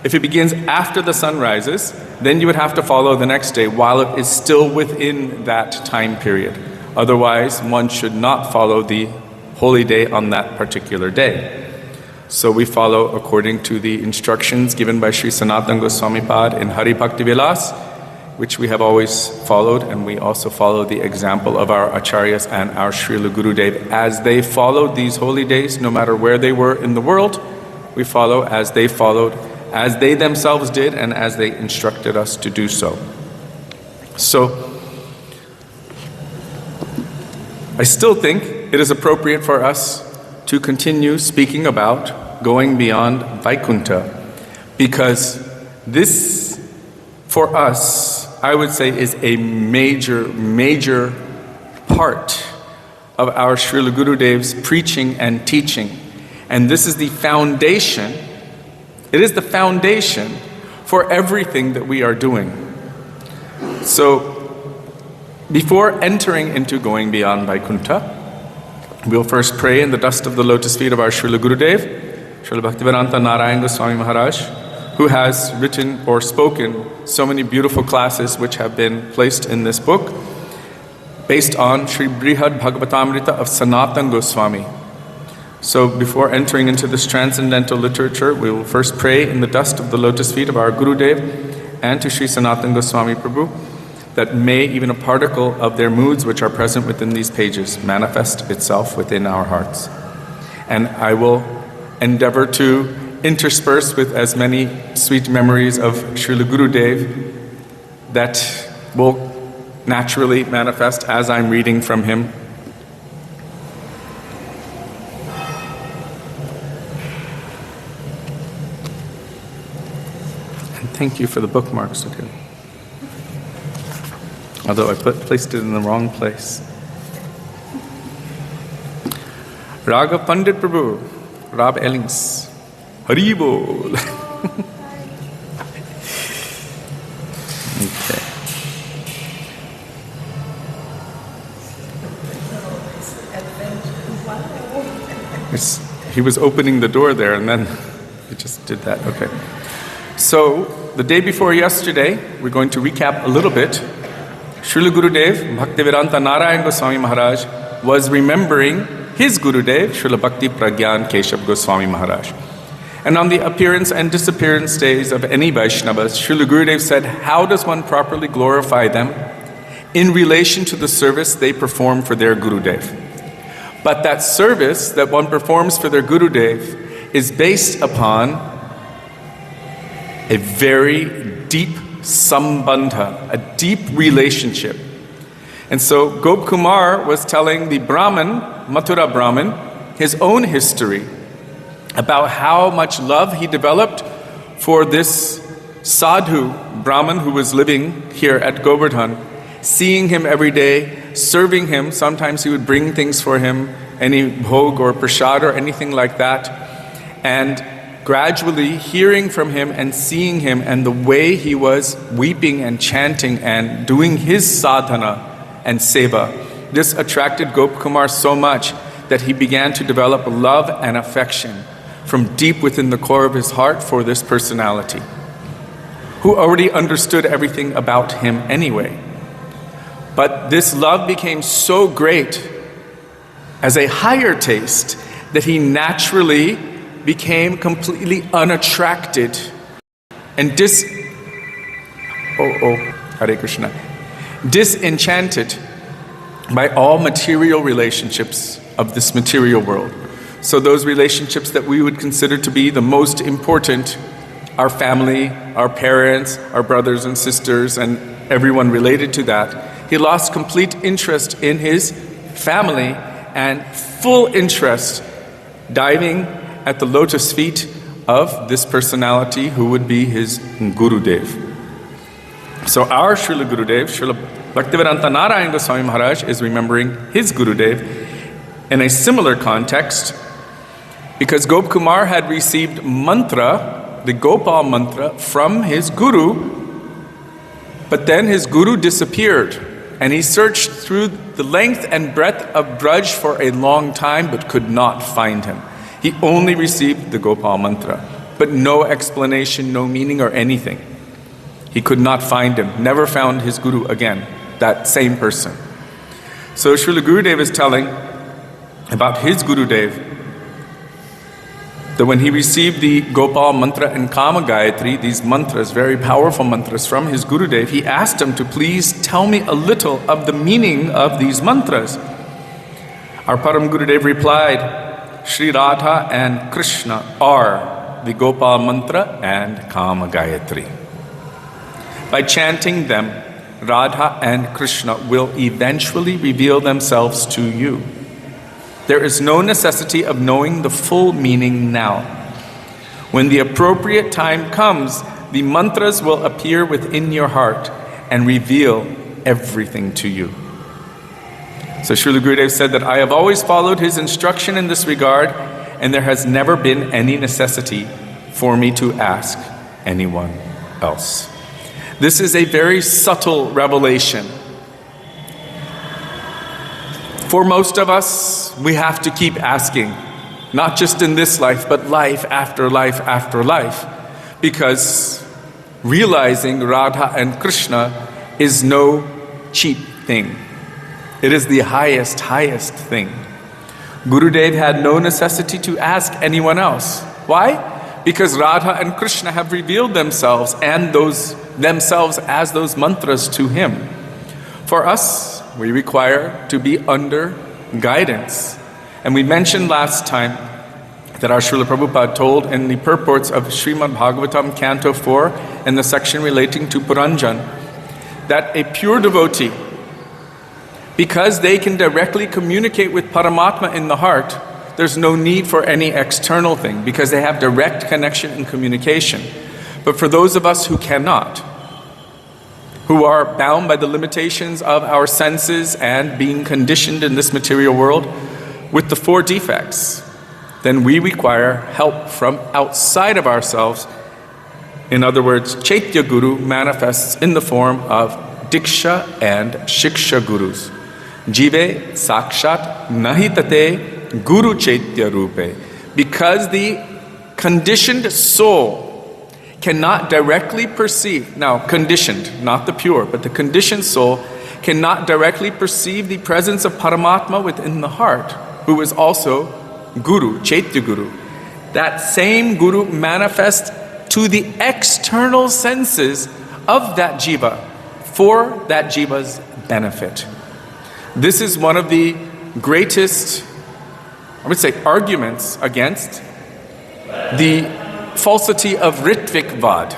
If it begins after the sun rises, then you would have to follow the next day while it is still within that time period. Otherwise, one should not follow the holy day on that particular day. So we follow according to the instructions given by Sri Sanatana Goswami Pad in Hari Bhakti Vilas, which we have always followed, and we also follow the example of our Acharyas and our Srila Gurudev. As they followed these holy days, no matter where they were in the world, we follow as they followed, as they themselves did, and as they instructed us to do so. So, I still think it is appropriate for us to continue speaking about going beyond Vaikuntha, because this, for us, I would say, is a major part of our Srila Gurudev's preaching and teaching. And this is the foundation, it is the foundation for everything that we are doing. So, before entering into going beyond Vaikuntha, we'll first pray in the dust of the lotus feet of our Srila Gurudev, Srila Bhaktivedanta Narayan Goswami Maharaj, who has written or spoken so many beautiful classes which have been placed in this book, based on Sri Brihad Bhagavatamrita of Sanatana Goswami. So before entering into this transcendental literature, we will first pray in the dust of the lotus feet of our Gurudev and to Sri Sanatana Goswami Prabhu, that may even a particle of their moods which are present within these pages manifest itself within our hearts. And I will endeavor to intersperse with as many sweet memories of Srila Gurudev that will naturally manifest as I'm reading from him. And thank you for the bookmarks too. Although I placed it in the wrong place. Raga Pandit Prabhu, Rab Ellings, Hari Bol. he was opening the door there and then he just did that. Okay. So, the day before yesterday, we're going to recap a little bit. Srila Gurudev, Bhaktivedanta Narayan Goswami Maharaj, was remembering his Gurudev, Srila Bhakti Pragyan Keshav Goswami Maharaj. And on the appearance and disappearance days of any Vaishnavas, Srila Gurudev said, how does one properly glorify them? In relation to the service they perform for their Gurudev. But that service that one performs for their Gurudev is based upon a very deep sambandha, a deep relationship. And so Gop Kumar was telling the Brahmin, Mathura Brahmin, his own history about how much love he developed for this sadhu Brahmin who was living here at Govardhan, seeing him every day, serving him. Sometimes he would bring things for him, any bhog or prasad or anything like that. And gradually hearing from him and seeing him and the way he was weeping and chanting and doing his sadhana and seva, this attracted Gop Kumar so much that he began to develop love and affection from deep within the core of his heart for this personality, who already understood everything about him anyway. But this love became so great as a higher taste that he naturally became completely unattracted and disenchanted by all material relationships of this material world. So those relationships that we would consider to be the most important, our family, our parents, our brothers and sisters, and everyone related to that, he lost complete interest in his family and full interest diving at the lotus feet of this personality who would be his Gurudev. So our Srila Gurudev, Srila Bhaktivedanta Narayan Goswami Maharaj, is remembering his Gurudev in a similar context, because Gop Kumar had received mantra, the Gopal mantra, from his Guru, but then his Guru disappeared, and he searched through the length and breadth of Braj for a long time but could not find him. He only received the Gopal mantra, but no explanation, no meaning or anything. He could not find him, never found his Guru again, that same person. So Srila Gurudev is telling about his Gurudev, that when he received the Gopal mantra and Kama Gayatri, these mantras, very powerful mantras from his Gurudev, he asked him to please tell me a little of the meaning of these mantras. Our Param Gurudev replied, Sri Radha and Krishna are the Gopal mantra and Kama Gayatri. By chanting them, Radha and Krishna will eventually reveal themselves to you. There is no necessity of knowing the full meaning now. When the appropriate time comes, the mantras will appear within your heart and reveal everything to you. So Srila Gurudev said that I have always followed his instruction in this regard, and there has never been any necessity for me to ask anyone else. This is a very subtle revelation. For most of us, we have to keep asking, not just in this life, but life after life after life, because realizing Radha and Krishna is no cheap thing. It is the highest thing. Gurudev had no necessity to ask anyone else. Why? Because Radha and Krishna have revealed themselves and themselves as those mantras to him. For us, we require to be under guidance. And we mentioned last time that our Srila Prabhupada told in the purports of Srimad Bhagavatam Canto 4 in the section relating to Puranjan, that a pure devotee, because they can directly communicate with Paramatma in the heart, there's no need for any external thing, because they have direct connection and communication. But for those of us who cannot, who are bound by the limitations of our senses and being conditioned in this material world with the four defects, then we require help from outside of ourselves. In other words, Chaitya Guru manifests in the form of Diksha and Shiksha Gurus. Jive Sakshat Nahi Tate Guru Chaitya Rupe. because the conditioned soul cannot directly perceive, now conditioned, not the pure, but the conditioned soul cannot directly perceive the presence of Paramatma within the heart, who is also Guru, Chaitya Guru. That same Guru manifests to the external senses of that jiva for that jiva's benefit. This is one of the greatest, I would say, arguments against the falsity of Ritvikvad.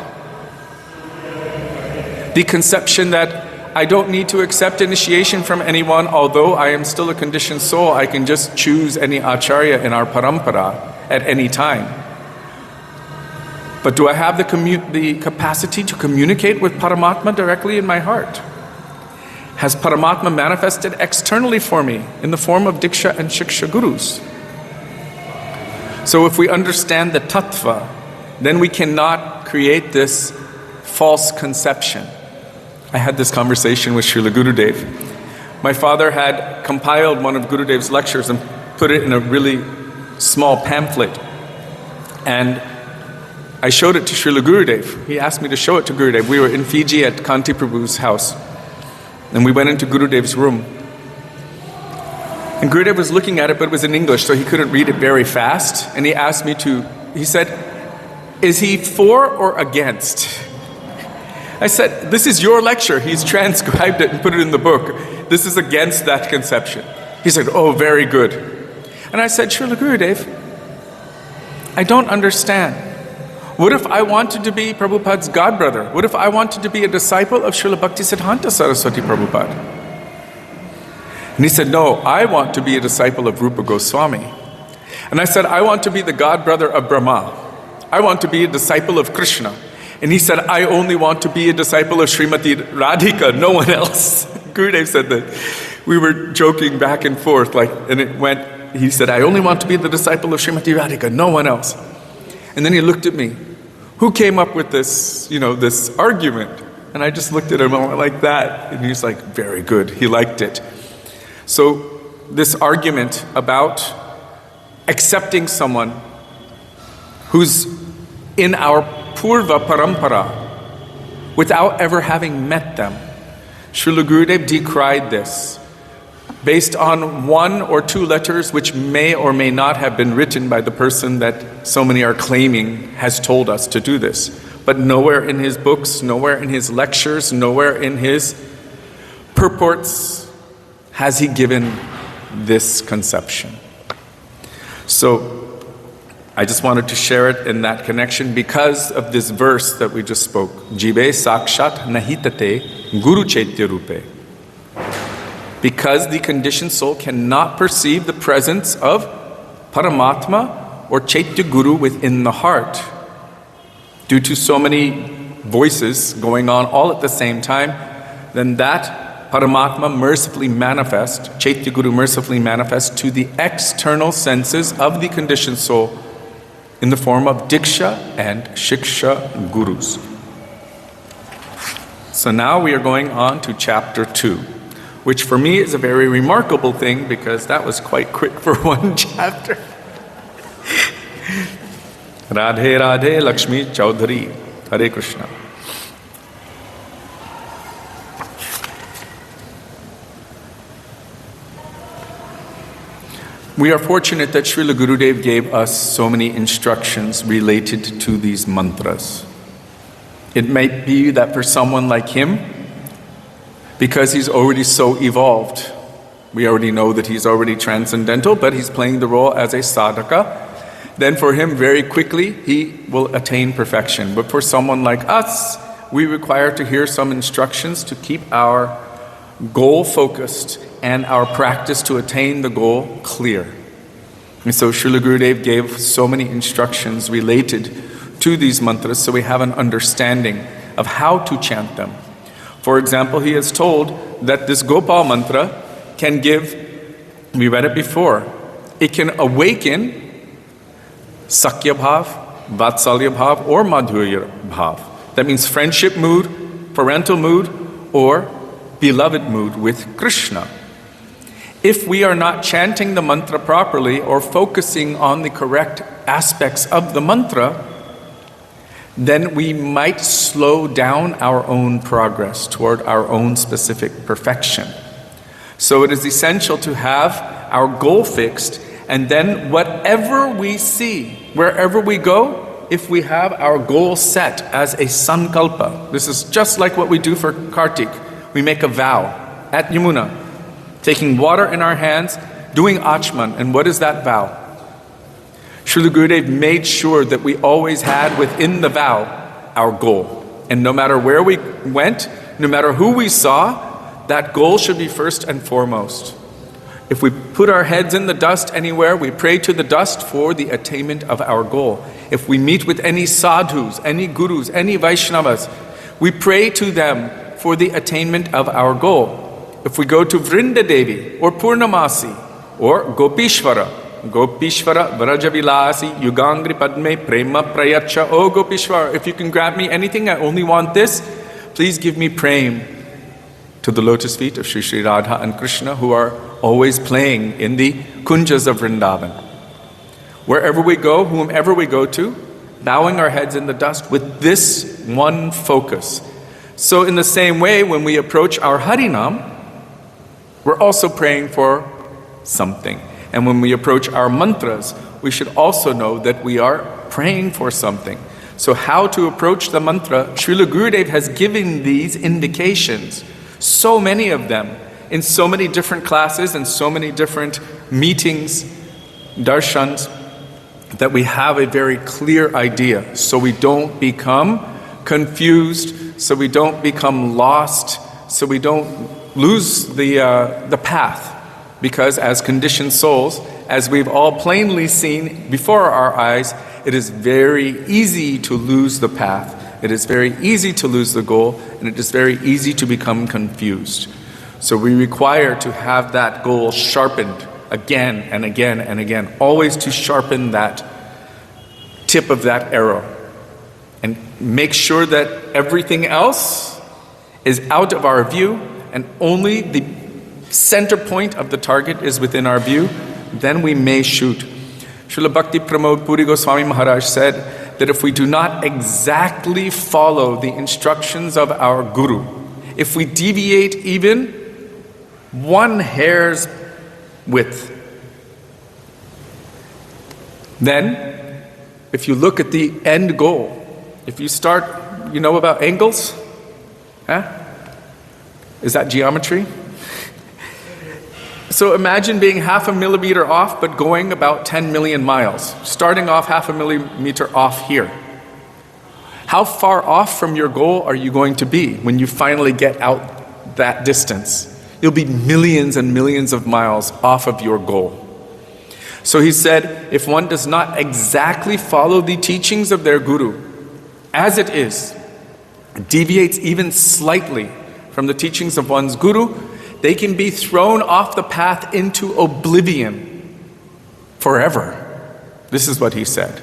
The conception that I don't need to accept initiation from anyone, although I am still a conditioned soul, I can just choose any acharya in our parampara at any time. But do I have the capacity to communicate with Paramatma directly in my heart? Has Paramatma manifested externally for me in the form of Diksha and Shiksha Gurus? So if we understand the tattva, then we cannot create this false conception. I had this conversation with Srila Gurudev. My father had compiled one of Gurudev's lectures and put it in a really small pamphlet. And I showed it to Srila Gurudev. He asked me to show it to Gurudev. We were in Fiji at Kanti Prabhu's house. And we went into Gurudev's room. And Gurudev was looking at it, but it was in English, so he couldn't read it very fast. And he asked me he said, is he for or against? I said, this is your lecture. He's transcribed it and put it in the book. This is against that conception. He said, oh, very good. And I said, Srila Gurudev, I don't understand. What if I wanted to be Prabhupada's godbrother? What if I wanted to be a disciple of Srila Bhaktisiddhanta Saraswati Prabhupada? And he said, no, I want to be a disciple of Rupa Goswami. And I said, I want to be the godbrother of Brahma. I want to be a disciple of Krishna. And he said, I only want to be a disciple of Srimati Radhika, no one else. Gurudev said that. We were joking back and forth, he said, I only want to be the disciple of Srimati Radhika, no one else. And then he looked at me. Who came up with this, this argument? And I just looked at him like that. And he's like, very good. He liked it. So this argument about accepting someone who's in our Purva Parampara without ever having met them, Srila Gurudev decried this based on one or two letters which may or may not have been written by the person that so many are claiming has told us to do this. But nowhere in his books, nowhere in his lectures, nowhere in his purports has he given this conception. So I just wanted to share it in that connection because of this verse that we just spoke. Jive sakshat nahitate guru chaitya rupe. Because the conditioned soul cannot perceive the presence of Paramatma or Chaitya Guru within the heart due to so many voices going on all at the same time, then that Paramatma mercifully manifests, Chaitya Guru mercifully manifests to the external senses of the conditioned soul in the form of Diksha and Shiksha Gurus. So now we are going on to chapter 2. Which for me is a very remarkable thing because that was quite quick for one chapter. Radhe Radhe Lakshmi Chaudhary. Hare Krishna. We are fortunate that Srila Gurudev gave us so many instructions related to these mantras. It might be that for someone like him, because he's already so evolved. We already know that he's already transcendental, but he's playing the role as a sadhaka. Then for him, very quickly, he will attain perfection. But for someone like us, we require to hear some instructions to keep our goal focused and our practice to attain the goal clear. And so Srila Gurudev gave so many instructions related to these mantras so we have an understanding of how to chant them. For example, he has told that this Gopal mantra can give, we read it before, it can awaken Sakya Bhav, Vatsalya Bhav, or Madhurya Bhav. That means friendship mood, parental mood, or beloved mood with Krishna. if we are not chanting the mantra properly or focusing on the correct aspects of the mantra, then we might slow down our own progress toward our own specific perfection. So it is essential to have our goal fixed, and then whatever we see, wherever we go, if we have our goal set as a sankalpa, this is just like what we do for Kartik. We make a vow at Yamuna, taking water in our hands, doing achman. And what is that vow? Srila Gurudev made sure that we always had within the vow our goal. And no matter where we went, no matter who we saw, that goal should be first and foremost. If we put our heads in the dust anywhere, we pray to the dust for the attainment of our goal. If we meet with any sadhus, any gurus, any Vaishnavas, we pray to them for the attainment of our goal. If we go to Vrinda Devi or Purnamasi or Gopishvara Vrajavilasi Yugangri Padme Prema Prayacha, oh Gopishvara, if you can grant me anything, I only want this, please give me prem to the lotus feet of Sri Sri Radha and Krishna, who are always playing in the kunjas of Vrindavan. Wherever we go, whomever we go to, bowing our heads in the dust with this one focus. So in the same way, when we approach our Harinam, we're also praying for something. And when we approach our mantras, we should also know that we are praying for something. So how to approach the mantra, Srila Gurudev has given these indications, so many of them, in so many different classes and so many different meetings, darshans, that we have a very clear idea, so we don't become confused, so we don't become lost, so we don't lose the path. Because as conditioned souls, as we've all plainly seen before our eyes, it is very easy to lose the path. It is very easy to lose the goal, and it is very easy to become confused. So we require to have that goal sharpened again and again and again, always to sharpen that tip of that arrow and make sure that everything else is out of our view and only the center point of the target is within our view. Then we may shoot. Srila Bhakti Pramod Puri Goswami Maharaj said that if we do not exactly follow the instructions of our Guru, if we deviate even one hair's width, then if you look at the end goal, if you start, you know about angles? Huh? Is that geometry? So imagine being 0.5 millimeter off, but going about 10 million miles. Starting off 0.5 millimeter off here. How far off from your goal are you going to be when you finally get out that distance? You'll be millions and millions of miles off of your goal. So he said, if one does not exactly follow the teachings of their guru, as it is, deviates even slightly from the teachings of one's guru, they can be thrown off the path into oblivion forever. This is what he said.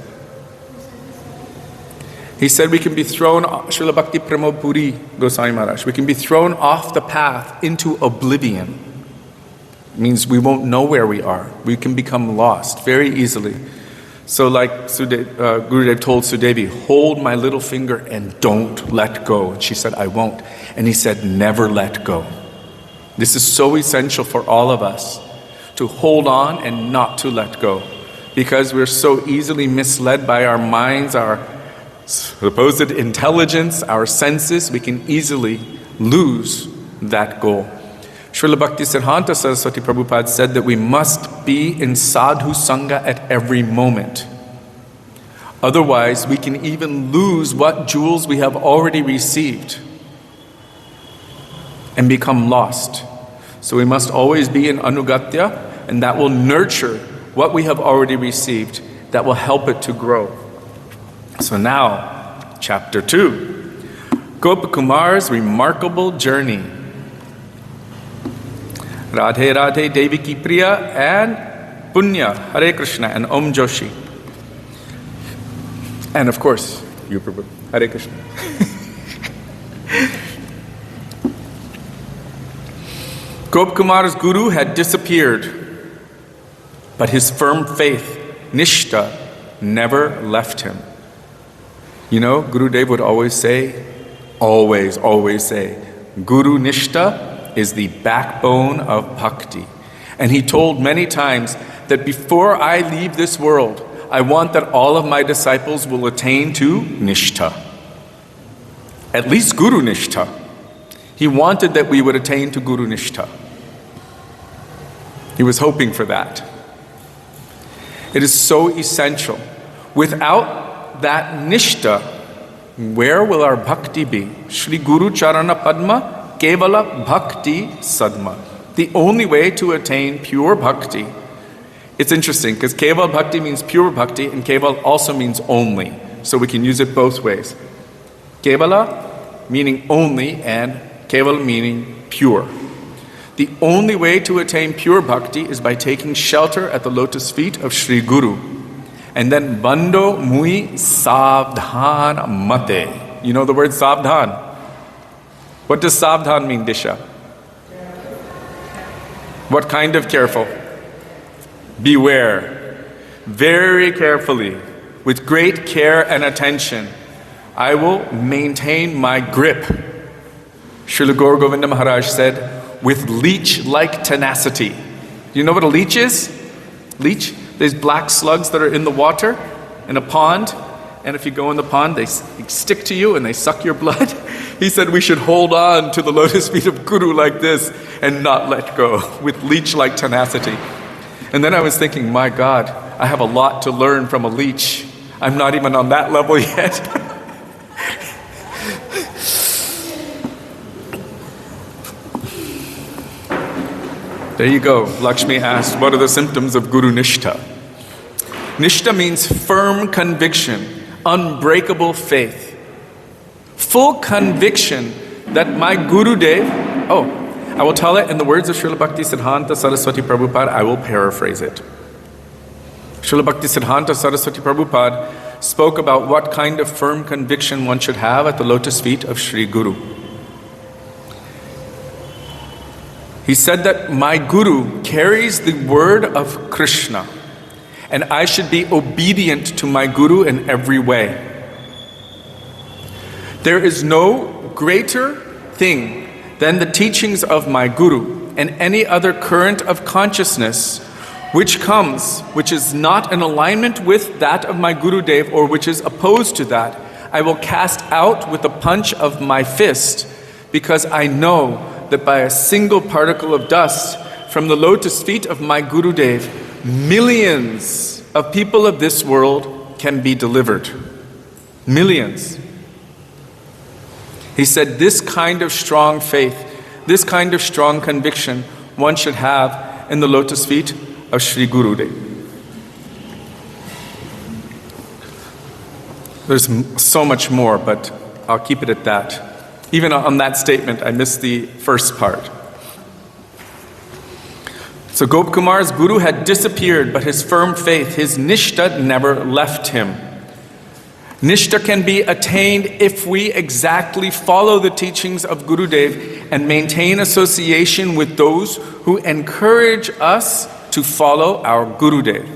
He said we can be thrown, Srila Bhakti Pramod Puri Goswami Maharaj, we can be thrown off the path into oblivion. It means we won't know where we are. We can become lost very easily. So like Gurudev told Sudevi, hold my little finger and don't let go. And she said, I won't. And he said, never let go. This is so essential for all of us, to hold on and not to let go. Because we're so easily misled by our minds, our supposed intelligence, our senses, we can easily lose that goal. Srila Bhakti Siddhanta Saraswati Prabhupada said that we must be in sadhu sangha at every moment. Otherwise, we can even lose what jewels we have already received and become lost. So we must always be in anugatya, and that will nurture what we have already received, that will help it to grow. So now, chapter 2, Gopakumar's remarkable journey. Radhe Radhe Devaki Priya and Punya, Hare Krishna and Om Joshi. And of course, you Prabhu, Hare Krishna. Gopkumar's guru had disappeared, but his firm faith, Nishta, never left him. You know, Guru Dev would always say, always say, Guru Nishta is the backbone of bhakti. And he told many times that before I leave this world, I want that all of my disciples will attain to Nishtha. At least Guru Nishtha. He wanted that we would attain to Guru Nishtha. He was hoping for that. It is so essential. Without that Nishtha, where will our bhakti be? Shri Guru Charana Padma Kevala Bhakti Sadma. The only way to attain pure bhakti. It's interesting because Keval Bhakti means pure bhakti and Keval also means only. So we can use it both ways. Kevala meaning only and Keval meaning pure. The only way to attain pure bhakti is by taking shelter at the lotus feet of Sri Guru. And then Bando Mui Savdhan Mate. You know the word Savdhan? What does Savdhan mean, Disha? What kind of careful? Beware. Very carefully, with great care and attention, I will maintain my grip. Srila Gaur Govinda Maharaj said, with leech-like tenacity. Do you know what a leech is? Leech? There's black slugs that are in the water, in a pond, and if you go in the pond, they stick to you and they suck your blood. He said we should hold on to the lotus feet of Guru like this and not let go, with leech-like tenacity. And then I was thinking, my God, I have a lot to learn from a leech. I'm not even on that level yet. There you go. Lakshmi asked, what are the symptoms of Guru Nishtha? Nishtha means firm conviction, unbreakable faith. Full conviction that my Guru Dev, I will tell it in the words of Srila Bhakti Siddhanta Saraswati Prabhupada, I will paraphrase it. Srila Bhakti Siddhanta Saraswati Prabhupada spoke about what kind of firm conviction one should have at the lotus feet of Sri Guru. He said that my Guru carries the word of Krishna and I should be obedient to my Guru in every way. There is no greater thing than the teachings of my Guru and any other current of consciousness which is not in alignment with that of my Guru Dev or which is opposed to that. I will cast out with the punch of my fist because I know that by a single particle of dust from the lotus feet of my Guru Dev, millions of people of this world can be delivered. Millions. He said this kind of strong faith, this kind of strong conviction one should have in the lotus feet of Sri Guru Dev. There's so much more, but I'll keep it at that. Even on that statement, I missed the first part. So Gopkumar's guru had disappeared, but his firm faith, his nishtha, never left him. Nishtha can be attained if we exactly follow the teachings of Guru Dev and maintain association with those who encourage us to follow our Guru Dev.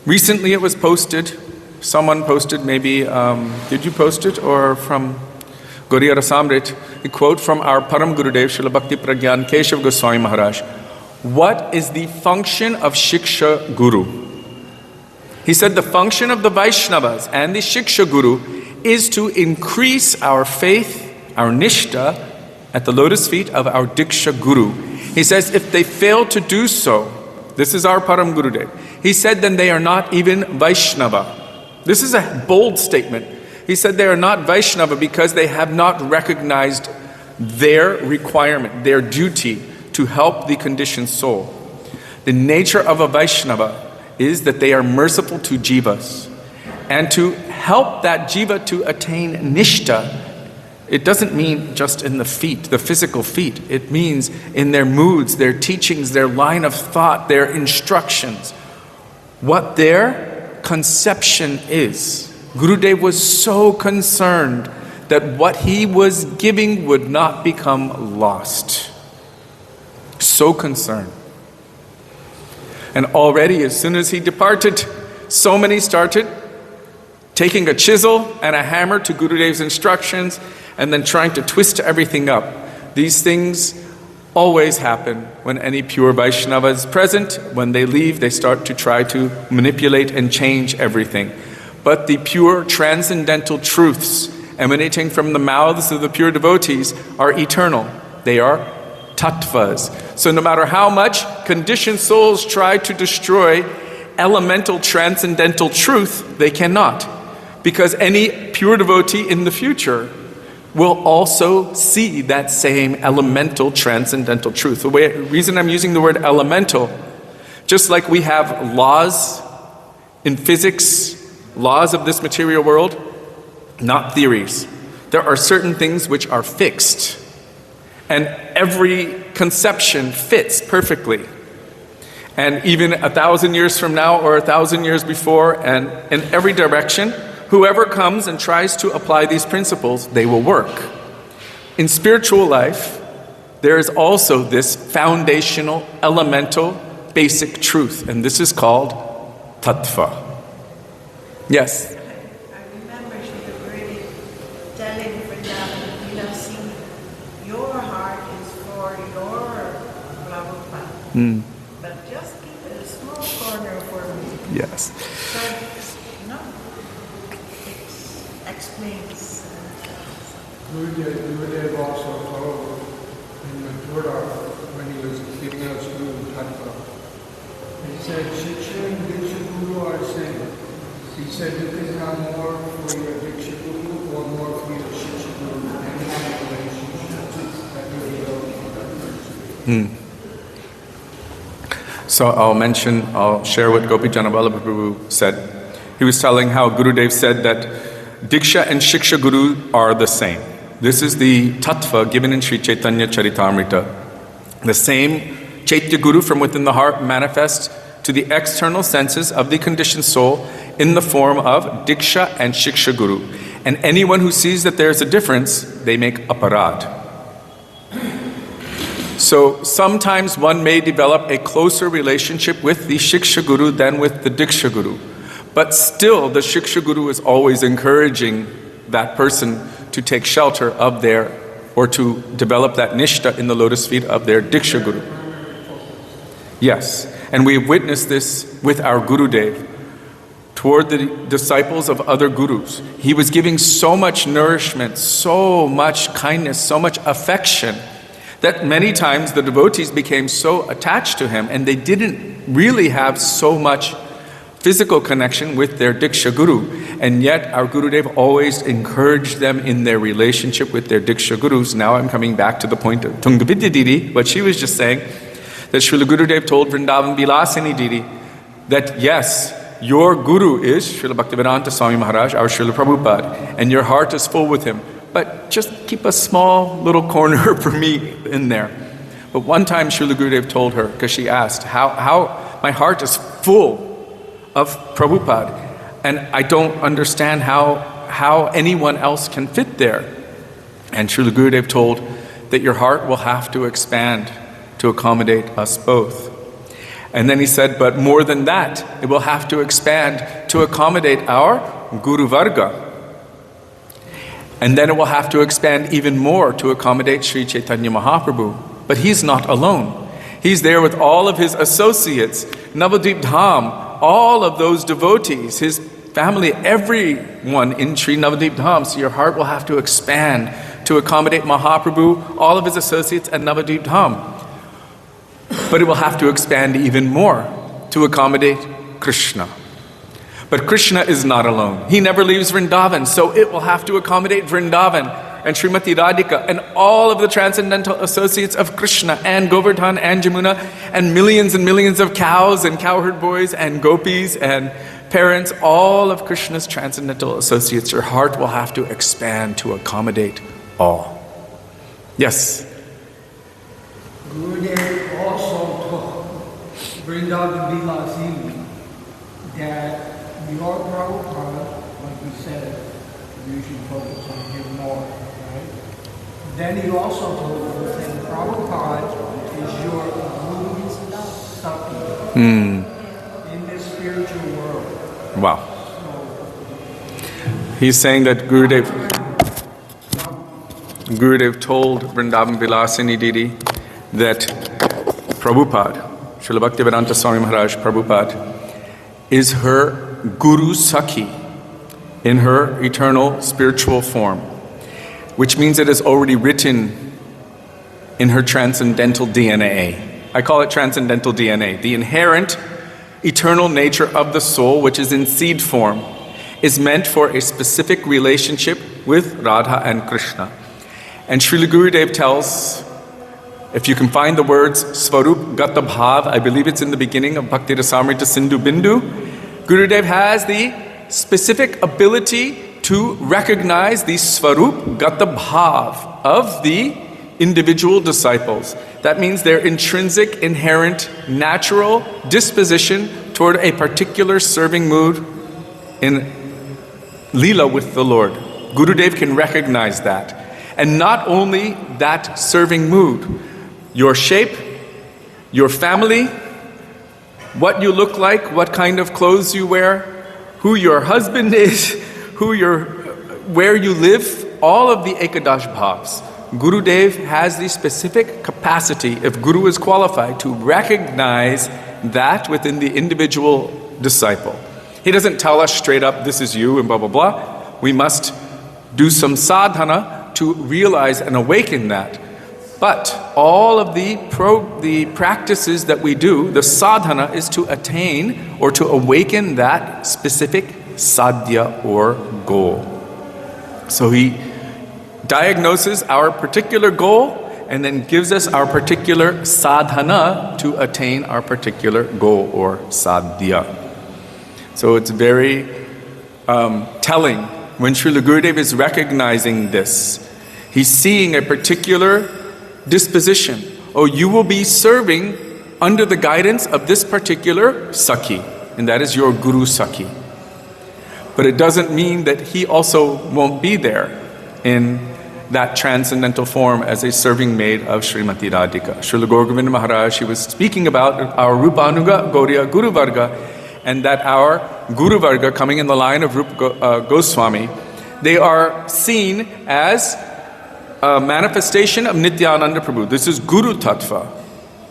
Recently it was posted, someone posted maybe, did you post it or from Gauriya Rasamrit, a quote from our Param Gurudev, Srila Bhakti Pragyan Keshav Goswami Maharaj. What is the function of Shiksha Guru? He said the function of the Vaishnavas and the Shiksha Guru is to increase our faith, our nishtha, at the lotus feet of our Diksha Guru. He says if they fail to do so, this is our Param Gurudev, he said then they are not even Vaishnava. This is a bold statement. He said they are not Vaishnava because they have not recognized their requirement, their duty to help the conditioned soul. The nature of a Vaishnava is that they are merciful to jivas. And to help that jiva to attain nishtha, it doesn't mean just in the feet, the physical feet. It means in their moods, their teachings, their line of thought, their instructions. What their conception is. Gurudev was so concerned that what he was giving would not become lost. so concerned. And already, as soon as he departed, so many started taking a chisel and a hammer to Gurudev's instructions and then trying to twist everything up. These things always happen when any pure Vaishnava is present. When they leave, they start to try to manipulate and change everything. But the pure transcendental truths emanating from the mouths of the pure devotees are eternal. They are tattvas. So no matter how much conditioned souls try to destroy elemental transcendental truth, they cannot. Because any pure devotee in the future will also see that same elemental transcendental truth. The reason I'm using the word elemental, just like we have laws in physics, laws of this material world, not theories. There are certain things which are fixed, and every conception fits perfectly. And even 1,000 years from now or 1,000 years before, and in every direction, whoever comes and tries to apply these principles, they will work. In spiritual life, there is also this foundational, elemental, basic truth, and this is called tattva. Yes? I remember Srila Guru telling Vrindavan, see, your heart is for your Prabhupada, but just keep it a small corner for me. Yes. So, it explains. Gurudev also told in Mathura when he was giving out school in Tattva, he said, Shiksha and Diksha Guru are the same. He said you can have more for your Diksha Guru or more for your Shiksha Guru, depending on the relationship that you develop with that person. So I'll share what Gopi Janavallabha Prabhu said. He was telling how Gurudev said that Diksha and Shiksha Guru are the same. This is the tattva given in Sri Chaitanya Charitamrita. The same Chaitya Guru from within the heart manifests to the external senses of the conditioned soul in the form of Diksha and Shiksha Guru. And anyone who sees that there's a difference, they make aparad. So sometimes one may develop a closer relationship with the Shiksha Guru than with the Diksha Guru. But still, the Shiksha Guru is always encouraging that person to take shelter of their, or to develop that nishta in the lotus feet of their Diksha Guru. Yes, and we've witnessed this with our Gurudev toward the disciples of other gurus. He was giving so much nourishment, so much kindness, so much affection, that many times the devotees became so attached to him and they didn't really have so much physical connection with their Diksha Guru. And yet our Gurudev always encouraged them in their relationship with their Diksha Gurus. Now I'm coming back to the point of Tungavidya Didi, what she was just saying, that Srila Gurudev told Vrindavan Vilasini Didi that yes, your Guru is Srila Bhaktivedanta Swami Maharaj, our Srila Prabhupada, and your heart is full with him. But just keep a small little corner for me in there. But one time Srila Gurudev told her, because she asked, how my heart is full of Prabhupada, and I don't understand how anyone else can fit there. And Srila Gurudev told that your heart will have to expand to accommodate us both. And then he said, but more than that, it will have to expand to accommodate our Guru Varga. And then it will have to expand even more to accommodate Sri Chaitanya Mahaprabhu. But he's not alone. He's there with all of his associates, Navadvip Dham, all of those devotees, his family, everyone in Sri Navadvip Dham. So your heart will have to expand to accommodate Mahaprabhu, all of his associates, and Navadvip Dham. But it will have to expand even more to accommodate Krishna. But Krishna is not alone. He never leaves Vrindavan, so it will have to accommodate Vrindavan and Srimati Radhika and all of the transcendental associates of Krishna and Govardhan and Jamuna and millions of cows and cowherd boys and gopis and parents, all of Krishna's transcendental associates. Your heart will have to expand to accommodate all. Yes? Gurudev also taught Vrindavan Vilasini that your Prabhupada, like we said, you should focus on him more, right? Then he also told us that Prabhupada is your in this spiritual world. Wow. He's saying that Gurudev told Vrindavan Vilasini Didi that Prabhupada, Srila Bhaktivedanta Swami Maharaj Prabhupada, is her Guru Sakhi in her eternal spiritual form, which means it is already written in her transcendental DNA. I call it transcendental DNA. The inherent eternal nature of the soul, which is in seed form, is meant for a specific relationship with Radha and Krishna. And Srila Gurudev tells, if you can find the words Svarup Gata Bhav, I believe it's in the beginning of Bhakti Rasamrita Sindhu Bindu, Gurudev has the specific ability to recognize the Svarup Gata Bhav of the individual disciples. That means their intrinsic, inherent, natural disposition toward a particular serving mood in Leela with the Lord. Gurudev can recognize that. And not only that serving mood, your shape, your family, what you look like, what kind of clothes you wear, who your husband is, where you live, all of the Ekadash Bhavs. Gurudev has the specific capacity, if Guru is qualified, to recognize that within the individual disciple. He doesn't tell us straight up, this is you and blah, blah, blah. We must do some sadhana to realize and awaken that. But all of the practices that we do, the sadhana is to attain or to awaken that specific sadhya or goal. So he diagnoses our particular goal and then gives us our particular sadhana to attain our particular goal or sadhya. So it's very telling when Srila Gurudev is recognizing this. He's seeing a particular disposition. Oh, you will be serving under the guidance of this particular Sakhi, and that is your Guru Sakhi. But it doesn't mean that he also won't be there in that transcendental form as a serving maid of Srimati Radhika. Srila Gauragovinda Maharaj, he was speaking about our Rupanuga Gauriya Guru Varga, and that our Guru Varga coming in the line of Rupa Goswami, they are seen as a manifestation of Nityananda Prabhu. This is Guru Tattva.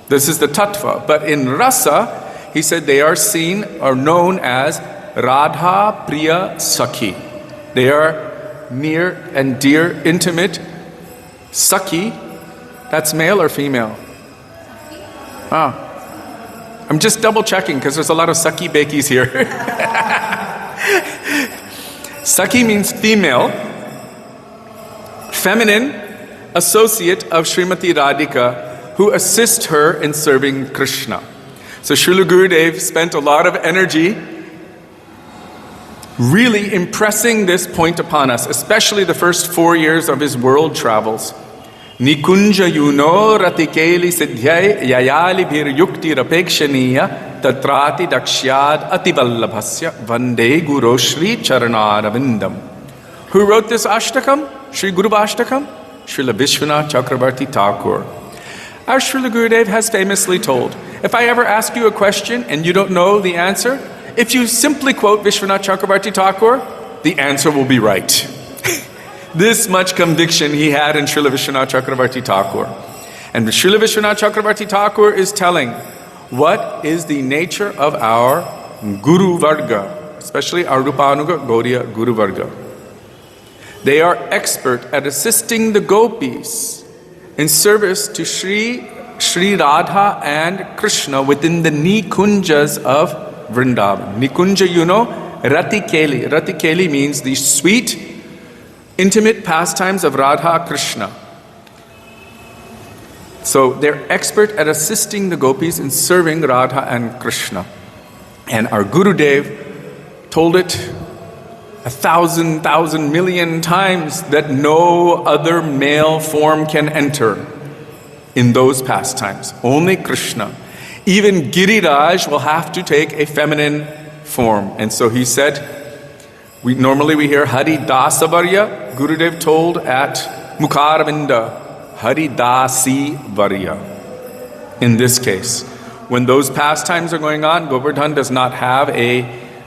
This is the Tattva. But in Rasa, he said they are seen or known as Radha Priya Sakhi. They are near and dear, intimate Sakhi. That's male or female? I'm just double checking because there's a lot of Sakhi Bekis here. Sakhi means female, feminine associate of Srimati Radhika who assist her in serving Krishna. So Srila Gurudev spent a lot of energy really impressing this point upon us, especially the first 4 years of his world travels. Nikunja yuno ratikeli siddhyai yayali bhir yukti rapekshaniya tatrati dakshyad ativallabhasya vande guru shri charanaravindam. Who wrote this ashtakam? Sri Guru Ashtakam? Srila Vishwanath Chakravarti Thakur. Our Srila Gurudev has famously told, if I ever ask you a question and you don't know the answer, if you simply quote Vishwanath Chakravarti Thakur, the answer will be right. This much conviction he had in Srila Vishwanath Chakravarti Thakur. And Srila Vishwanath Chakravarti Thakur is telling what is the nature of our Guru Varga, especially our Rupanuga Gauriya Guru Varga. They are expert at assisting the gopis in service to Sri Radha and Krishna within the Nikunjas of Vrindavan. Nikunja, you know, Ratikeli. Ratikeli means the sweet, intimate pastimes of Radha Krishna. So they're expert at assisting the gopis in serving Radha and Krishna. And our Gurudev told it 1,000 million times that no other male form can enter in those pastimes. Only Krishna. Even Giriraj will have to take a feminine form. And so he said, we hear Hari Dasa Varya. Gurudev told at Mukharavinda, Hari Dasi Varya. In this case, when those pastimes are going on, Govardhan does not have a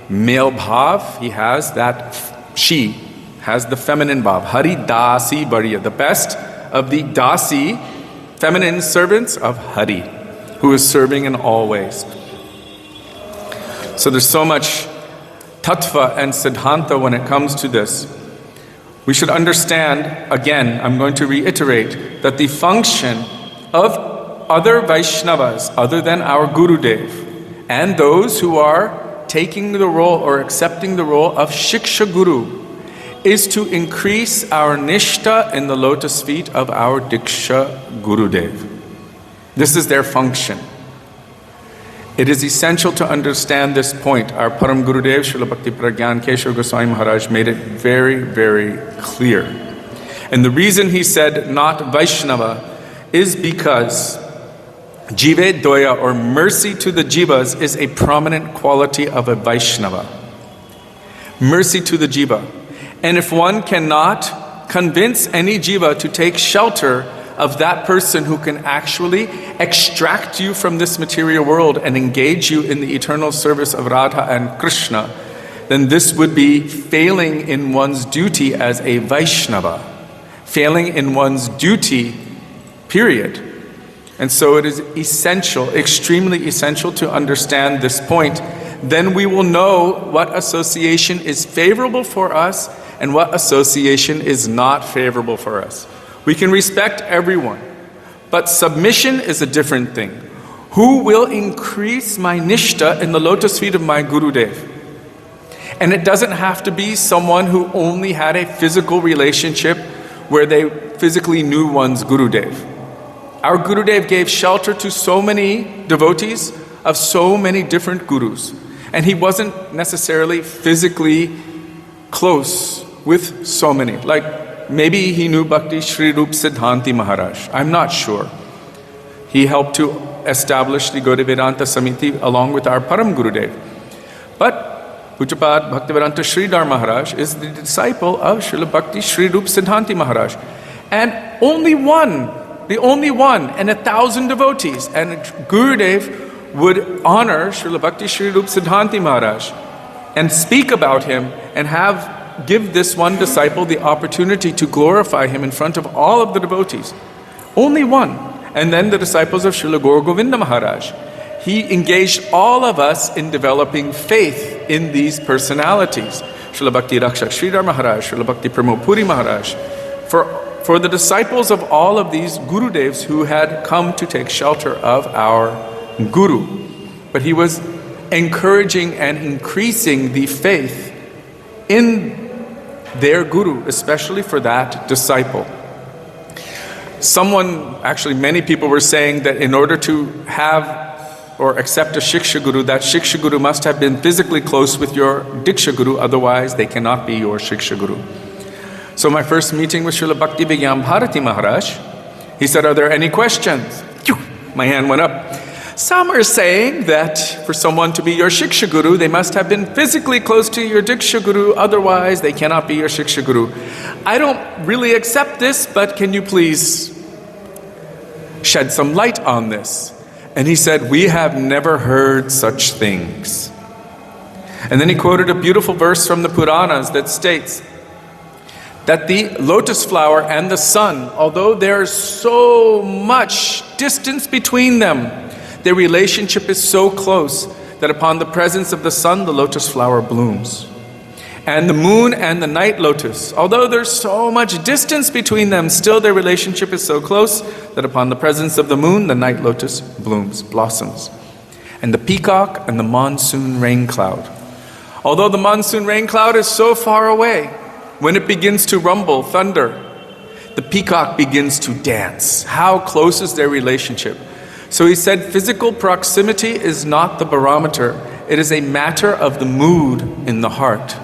male bhav. He has that, she has the feminine bhav. Hari Dasi Bariya, the best of the Dasi, feminine servants of Hari, who is serving in all ways. So there's so much tattva and siddhanta when it comes to this. We should understand, again, I'm going to reiterate, that the function of other Vaishnavas, other than our Gurudev, and those who are taking the role or accepting the role of Shiksha Guru, is to increase our nishta in the lotus feet of our Diksha Gurudev. This is their function. It is essential to understand this point. Our Param Gurudev, Srila Bhakti Pragyan Keshava Goswami Maharaj, made it very, very clear. And the reason he said not Vaishnava is because Jive Doya, or mercy to the Jivas, is a prominent quality of a Vaishnava. Mercy to the Jiva. And if one cannot convince any Jiva to take shelter of that person who can actually extract you from this material world and engage you in the eternal service of Radha and Krishna, then this would be failing in one's duty as a Vaishnava. Failing in one's duty, period. And so it is essential, extremely essential to understand this point. Then we will know what association is favorable for us and what association is not favorable for us. We can respect everyone, but submission is a different thing. Who will increase my nishta in the lotus feet of my Gurudev? And it doesn't have to be someone who only had a physical relationship where they physically knew one's Gurudev. Our Gurudev gave shelter to so many devotees of so many different gurus. And he wasn't necessarily physically close with so many. Like maybe he knew Bhakti Sri Rup Siddhanti Maharaj. I'm not sure. He helped to establish the Gaudiya Vedanta Samiti along with our Param Gurudev. But Pujapad Bhaktivedanta Sridhar Maharaj is the disciple of Srila Bhakti Sri Rup Siddhanti Maharaj. And only one, the only one, and 1,000 devotees. And Gurudev would honor Srila Bhakti Sri Rup Siddhanti Maharaj and speak about him and give this one disciple the opportunity to glorify him in front of all of the devotees. Only one. And then the disciples of Srila Gaur Govinda Maharaj. He engaged all of us in developing faith in these personalities. Srila Bhakti Rakshak Sridhar Maharaj, Srila Bhakti Pramod Puri Maharaj. For the disciples of all of these Gurudevs who had come to take shelter of our Guru. But he was encouraging and increasing the faith in their Guru, especially for that disciple. Many people were saying that in order to have or accept a Shiksha Guru, that Shiksha Guru must have been physically close with your Diksha Guru, otherwise they cannot be your Shiksha Guru. So my first meeting with Srila Bhakti Vigyam Bharati Maharaj, he said, "Are there any questions?" My hand went up. Some are saying that for someone to be your Shiksha Guru, they must have been physically close to your Diksha Guru, otherwise they cannot be your Shiksha Guru. I don't really accept this, but can you please shed some light on this? And he said, "We have never heard such things." And then he quoted a beautiful verse from the Puranas that states that the lotus flower and the sun, although there's so much distance between them, their relationship is so close that upon the presence of the sun, the lotus flower blooms. And the moon and the night lotus, although there's so much distance between them, still their relationship is so close that upon the presence of the moon, the night lotus blooms, blossoms. And the peacock and the monsoon rain cloud. Although the monsoon rain cloud is so far away, when it begins to rumble, thunder, the peacock begins to dance. How close is their relationship? So he said, physical proximity is not the barometer. It is a matter of the mood in the heart.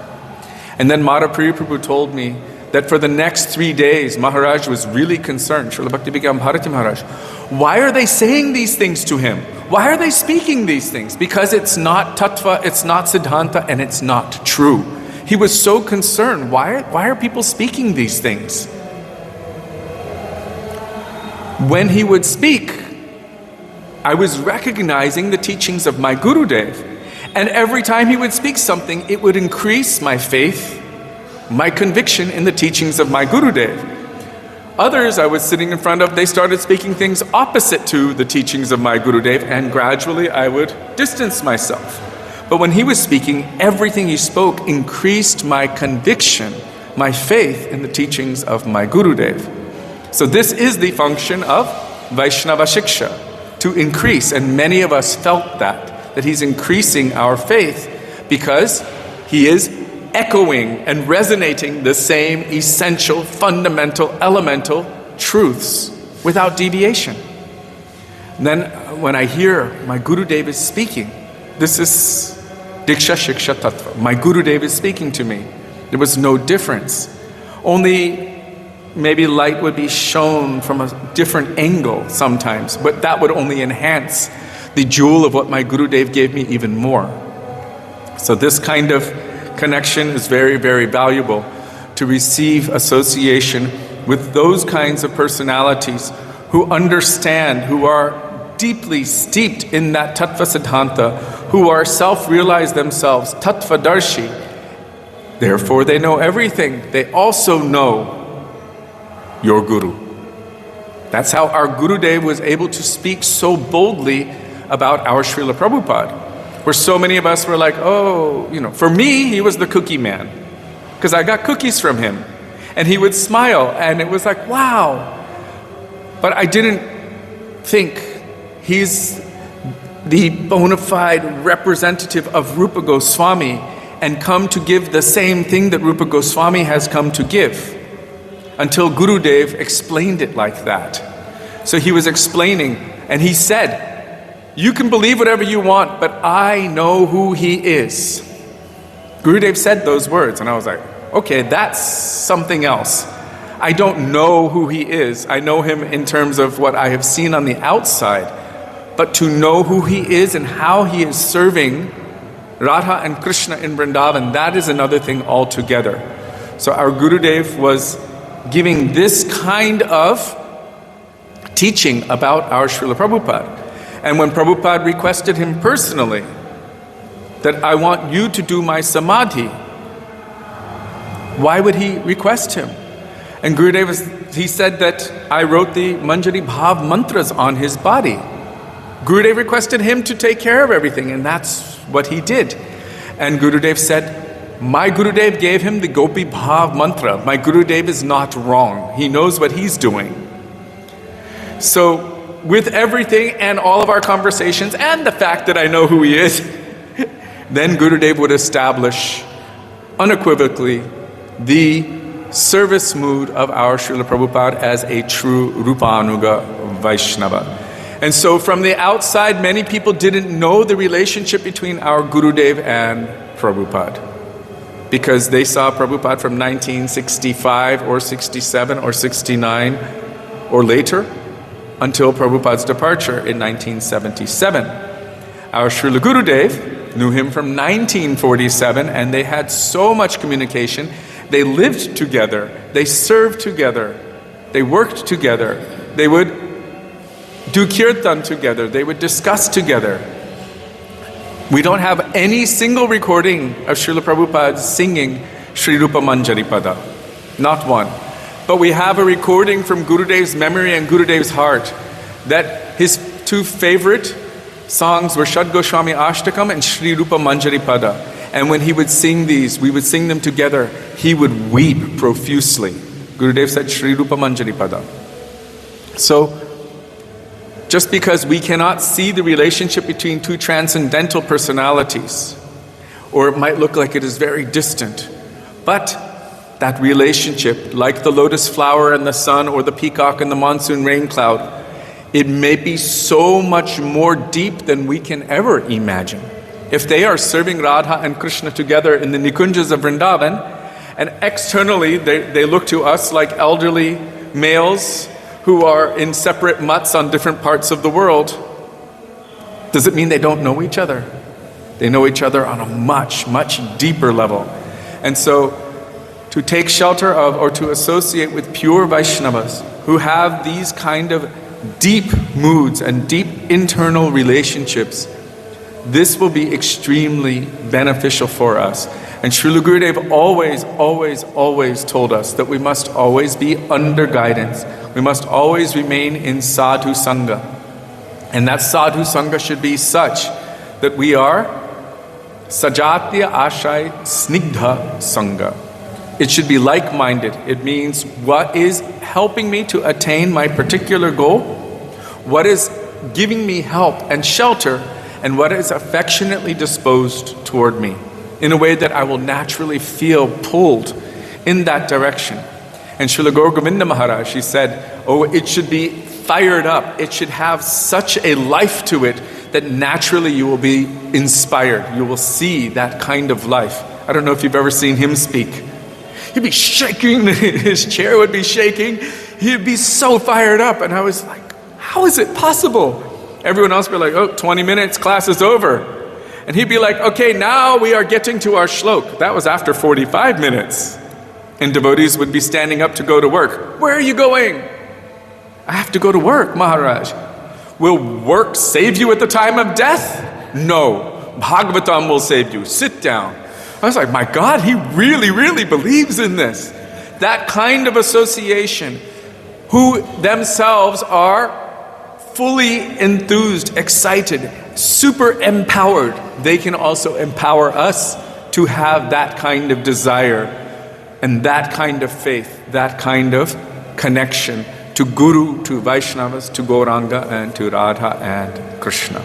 And then Madhapriya Prabhu told me that for the next 3 days, Maharaj was really concerned, Srila Bhakti Vigyam Bharati Maharaj. Why are they saying these things to him? Why are they speaking these things? Because it's not tattva, it's not siddhanta, and it's not true. He was so concerned. Why are people speaking these things? I was recognizing the teachings of my Gurudev. And every time he would speak something, it would increase my faith, my conviction in the teachings of my Gurudev. Others I was sitting in front of, they started speaking things opposite to the teachings of my Gurudev, and gradually I would distance myself. But when he was speaking, everything he spoke increased my conviction, my faith in the teachings of my Gurudev. So this is the function of Vaishnava Shiksha, to increase, and many of us felt that he's increasing our faith because he is echoing and resonating the same essential, fundamental, elemental truths without deviation. And then when I hear my Gurudev is speaking, this is Diksha Shiksha Tattva. My Gurudev is speaking to me. There was no difference. Only maybe light would be shown from a different angle sometimes, but that would only enhance the jewel of what my Gurudev gave me even more. So this kind of connection is very, very valuable, to receive association with those kinds of personalities who understand, who are deeply steeped in that Tattva Siddhanta, who are self-realized themselves, Tattvadarshi. Therefore they know everything. They also know your Guru. That's how our Gurudev was able to speak so boldly about our Srila Prabhupada. Where so many of us were like, oh, for me, he was the cookie man. Because I got cookies from him. And he would smile, and it was like, wow. But I didn't think he's the bona fide representative of Rupa Goswami and come to give the same thing that Rupa Goswami has come to give. Until Gurudev explained it like that. So he was explaining, and he said, you can believe whatever you want, but I know who he is. Gurudev said those words, and I was like, okay, that's something else. I don't know who he is. I know him in terms of what I have seen on the outside. But to know who he is and how he is serving Radha and Krishna in Vrindavan, that is another thing altogether. So our Gurudev was giving this kind of teaching about our Srila Prabhupada. And when Prabhupada requested him personally that I want you to do my samadhi, why would he request him? And Gurudev, he said that I wrote the Manjari Bhav mantras on his body. Gurudev requested him to take care of everything, and that's what he did. And Gurudev said, my Gurudev gave him the Gopi Bhav mantra. My Gurudev is not wrong. He knows what he's doing. So, with everything and all of our conversations and the fact that I know who he is, then Gurudev would establish unequivocally the service mood of our Srila Prabhupada as a true Rupanuga Vaishnava. And so from the outside, many people didn't know the relationship between our Gurudev and Prabhupada, because they saw Prabhupada from 1965 or 67 or 69 or later, until Prabhupada's departure in 1977. Our Srila Gurudev knew him from 1947, and they had so much communication. They lived together, they served together, they worked together, they would do kirtan together, they would discuss together. We don't have any single recording of Srila Prabhupada singing Sri Rupa Manjari Pada, not one. But we have a recording from Gurudev's memory and Gurudev's heart that his two favorite songs were Shad Goswami Ashtakam and Sri Rupa Manjari Pada. And when he would sing these, we would sing them together, he would weep profusely. Gurudev said Sri Rupa Manjari Pada. So, just because we cannot see the relationship between two transcendental personalities, or it might look like it is very distant, but that relationship, like the lotus flower and the sun, or the peacock and the monsoon rain cloud, it may be so much more deep than we can ever imagine. If they are serving Radha and Krishna together in the Nikunjas of Vrindavan, and externally they look to us like elderly males who are in separate mutts on different parts of the world, does it mean they don't know each other? They know each other on a much, much deeper level. And so, to take shelter of or to associate with pure Vaishnavas who have these kind of deep moods and deep internal relationships, this will be extremely beneficial for us. And Srila Gurudev always told us that we must always be under guidance. We must always remain in sadhu sangha. And that sadhu sangha should be such that we are sajatya ashai snigdha sangha. It should be like-minded. It means what is helping me to attain my particular goal, what is giving me help and shelter, and what is affectionately disposed toward me in a way that I will naturally feel pulled in that direction. And Srila Gaur Govinda Maharaj, he said, oh, it should be fired up. It should have such a life to it that naturally you will be inspired. You will see that kind of life. I don't know if you've ever seen him speak. He'd be shaking, his chair would be shaking. He'd be so fired up. And I was like, how is it possible? Everyone else would be like, oh, 20 minutes, class is over. And he'd be like, okay, now we are getting to our shlok. That was after 45 minutes. And devotees would be standing up to go to work. Where are you going? I have to go to work, Maharaj. Will work save you at the time of death? No. Bhagavatam will save you. Sit down. I was like, my God, he really believes in this. That kind of association, who themselves are fully enthused, excited, super empowered, they can also empower us to have that kind of desire and that kind of faith, that kind of connection to Guru, to Vaishnavas, to Gauranga, and to Radha and Krishna.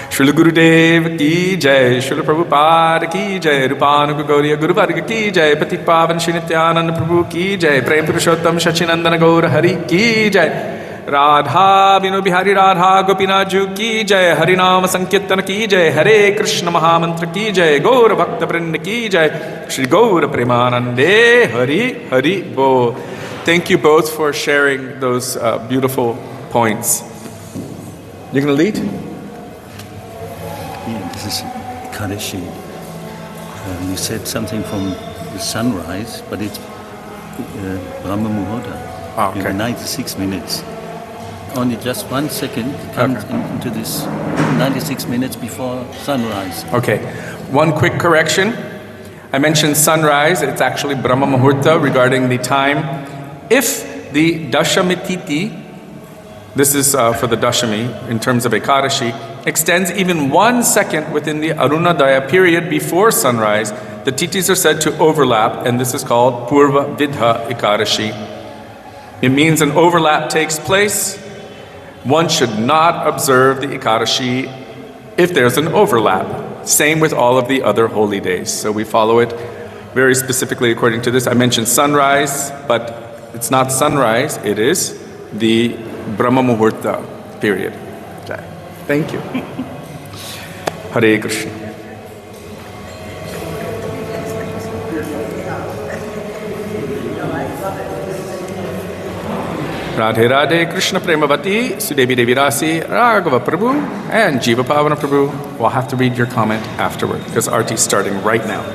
Srila Gurudev ki jai, Srila Prabhupada ki jai, Rupanuga Gauriya Guru Varga ki jai, Pati Pavan Shri Nityananda Prabhu ki jai, Prem Purushottam Shachinandana Gaura Hari ki jai, Radha Vinu Bihari Radha Gopinaju ki jai, Harinama Sankirtana ki jai, Hare Krishna Mahamantra ki jai, Gaura Bhakta Vrinda ki jai, Shri Gaura Premanande Hari Hari Bo. Thank you both for sharing those beautiful points. You're going to lead? Yeah, this is Kadashi. You said something from the sunrise, but it's Brahma Muhurta. Oh, okay. You have 96 minutes. Only just 1 second comes into this 96 minutes before sunrise. Okay. One quick correction. I mentioned sunrise. It's actually Brahma Muhurta regarding the time. If the Dashamititi, this is for the Dashami in terms of Ekadashi, extends even 1 second within the Arunodaya period before sunrise, the titis are said to overlap, and this is called Purva Vidha Ekadashi. It means an overlap takes place. One should not observe the Ekadashi if there's an overlap. Same with all of the other holy days. So we follow it very specifically according to this. I mentioned sunrise, but it's not sunrise, it is the Brahma Muhurta period. Thank you. Hare Krishna. Radhe Radhe Krishna Premavati, Sudevi Devi Rasi, Raghava Prabhu, and Jiva Pavana Prabhu. We'll have to read your comment afterward because Arti's starting right now.